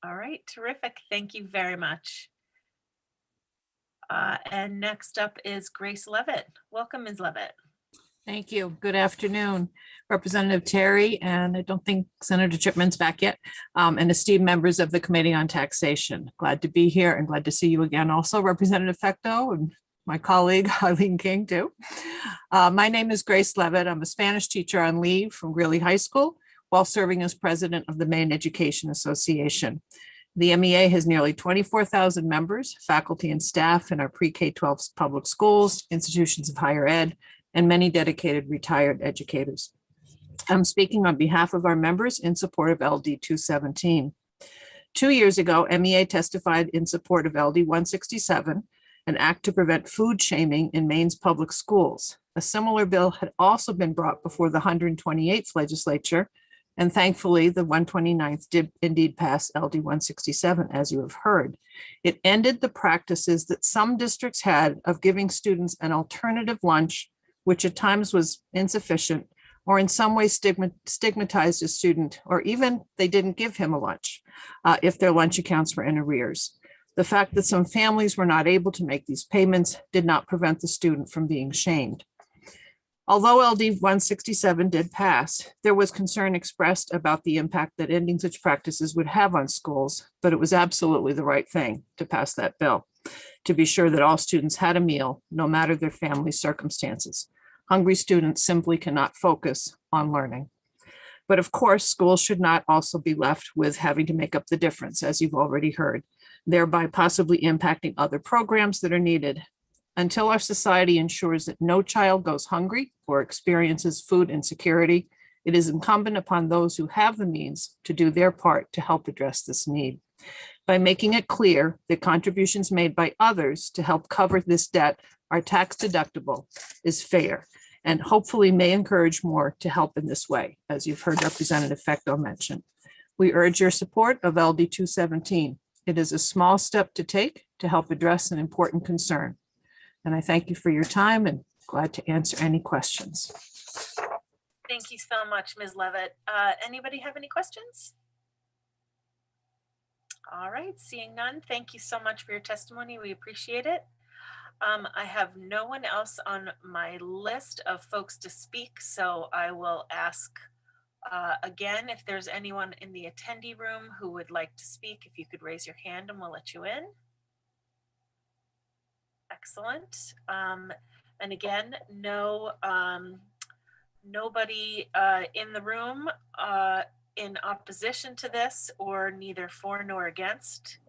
All right, terrific. Thank you very much. And next up is Grace Levitt. Welcome, Ms. Levitt. Thank you. Good afternoon, Representative Terry, and I don't think Senator Chipman's back yet, and esteemed members of the Committee on Taxation. Glad to be here and glad to see you again. Also, Representative Fecteau and my colleague Eileen King too. My name is Grace Levitt. I'm a Spanish teacher on leave from Greeley High School while serving as president of the Maine Education Association. The MEA has nearly 24,000 members, faculty and staff in our pre-K-12 public schools, institutions of higher ed, and many dedicated retired educators. I'm speaking on behalf of our members in support of LD 217. 2 years ago, MEA testified in support of LD 167, an act to prevent food shaming in Maine's public schools. A similar bill had also been brought before the 128th legislature, and thankfully the 129th did indeed pass LD 167, as you have heard. It ended the practices that some districts had of giving students an alternative lunch, which at times was insufficient, or in some way stigmatized a student, or even they didn't give him a lunch if their lunch accounts were in arrears. The fact that some families were not able to make these payments did not prevent the student from being shamed. Although LD 167 did pass, there was concern expressed about the impact that ending such practices would have on schools, but it was absolutely the right thing to pass that bill, to be sure that all students had a meal, no matter their family circumstances. Hungry students simply cannot focus on learning. But of course, schools should not also be left with having to make up the difference, as you've already heard, thereby possibly impacting other programs that are needed. Until our society ensures that no child goes hungry or experiences food insecurity, it is incumbent upon those who have the means to do their part to help address this need. By making it clear that contributions made by others to help cover this debt are tax deductible is fair, and hopefully may encourage more to help in this way, as you've heard Representative Fecteau mention. We urge your support of LD 217. It is a small step to take to help address an important concern. And I thank you for your time and glad to answer any questions. Thank you so much, Ms. Levitt. Anybody have any questions? All right, seeing none, thank you so much for your testimony. We appreciate it. I have no one else on my list of folks to speak, so I will ask again, if there's anyone in the attendee room who would like to speak, if you could raise your hand and we'll let you in. Excellent. And again, nobody in the room in opposition to this or neither for nor against.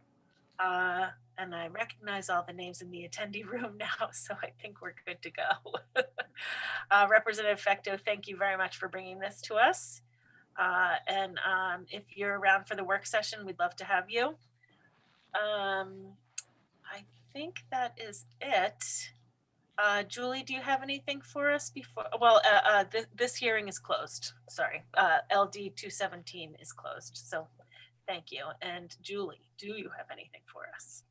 And I recognize all the names in the attendee room now, so I think we're good to go. Representative Fecteau, thank you very much for bringing this to us. And if you're around for the work session, we'd love to have you. I think that is it. Julie, do you have anything for us before? Well, this hearing is closed. Sorry, LD 217 is closed. So thank you. And Julie, do you have anything for us?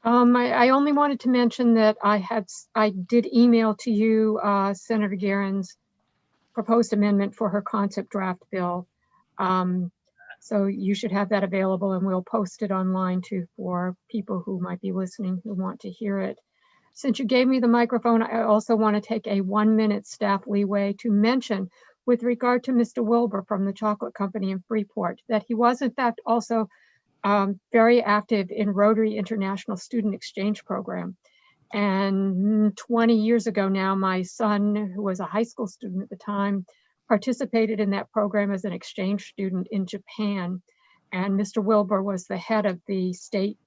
I only wanted to mention that I did email to you Senator Guerin's proposed amendment for her concept draft bill. So you should have that available, and we'll post it online too for people who might be listening who want to hear it. Since you gave me the microphone, I also want to take a 1-minute staff leeway to mention with regard to Mr. Wilbur from the Chocolate Company in Freeport, that he was in fact also very active in Rotary International Student Exchange Program. And 20 years ago now, my son, who was a high school student at the time, participated in that program as an exchange student in Japan. And Mr. Wilbur was the head of the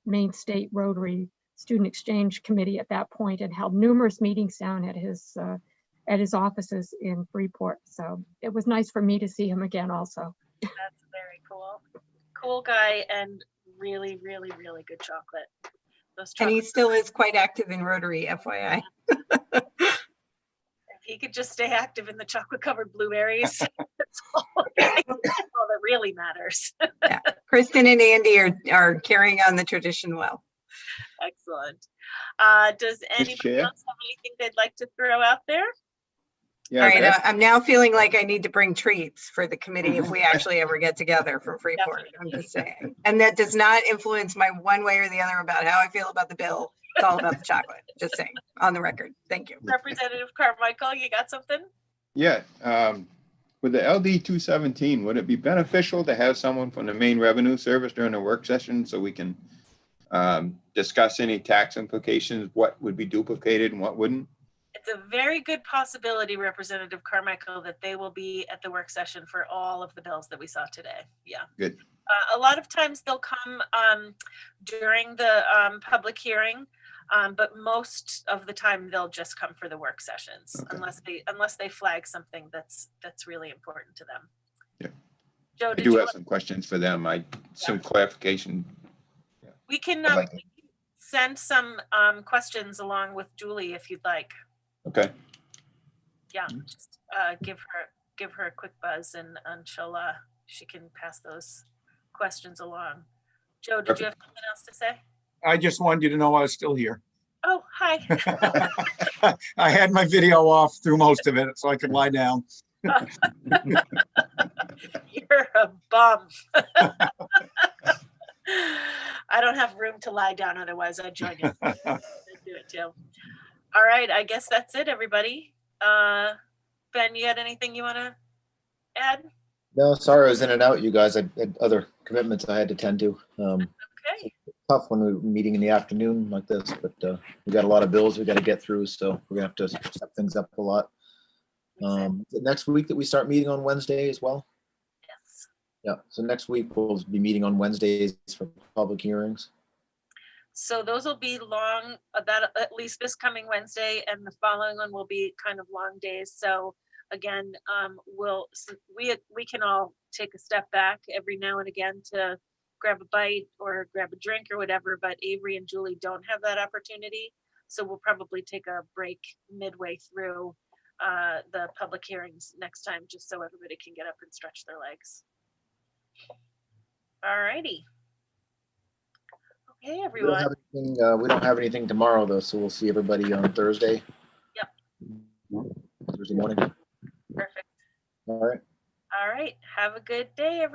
Maine State Rotary Student Exchange Committee at that point and held numerous meetings down at his offices in Freeport. So it was nice for me to see him again also. That's very cool. Cool guy and really, really, really good chocolate. And he still is quite active in Rotary, FYI. If he could just stay active in the chocolate covered blueberries, that's all that really matters. Yeah. Kristen and Andy are carrying on the tradition well. Excellent. Does anybody else have anything they'd like to throw out there? Yeah, all right, I'm now feeling like I need to bring treats for the committee if we actually ever get together for Freeport. I'm just saying. And that does not influence my one way or the other about how I feel about the bill. It's all about the chocolate. Just saying, on the record. Thank you. Representative Carmichael, you got something? Yeah. With the LD 217, would it be beneficial to have someone from the Maine Revenue Service during the work session so we can discuss any tax implications, what would be duplicated and what wouldn't? It's a very good possibility, Representative Carmichael, that they will be at the work session for all of the bills that we saw today. Yeah. Good. A lot of times they'll come during the public hearing, but most of the time they'll just come for the work sessions, okay, unless they flag something that's really important to them. Yeah. Joe, I do have some questions for them. Some clarification. We can send some questions along with Julie if you'd like. Okay. Yeah, just give her a quick buzz and she can pass those questions along. Joe, did you have something else to say? I just wanted you to know I was still here. Oh, hi. I had my video off through most of it so I could lie down. You're a bum. I don't have room to lie down, otherwise I'd join you. I'd do it too. All right, I guess that's it, everybody. Ben, you had anything you want to add? No, sorry, I was in and out, you guys. I had other commitments I had to tend to. Okay. Tough when we're meeting in the afternoon like this, but we got a lot of bills we got to get through, so we're gonna have to step things up a lot. Next week that we start meeting on Wednesday as well? Yes. Yeah, so next week we'll be meeting on Wednesdays for public hearings. So those will be long, at least this coming Wednesday, and the following one will be kind of long days. So again, we can all take a step back every now and again to grab a bite or grab a drink or whatever, but Avery and Julie don't have that opportunity. So we'll probably take a break midway through the public hearings next time, just so everybody can get up and stretch their legs. All righty. Okay, We don't everyone. have anything, we don't have anything tomorrow though, so we'll see everybody on Thursday. Yep. Thursday morning. Perfect. All right. All right. Have a good day, everyone.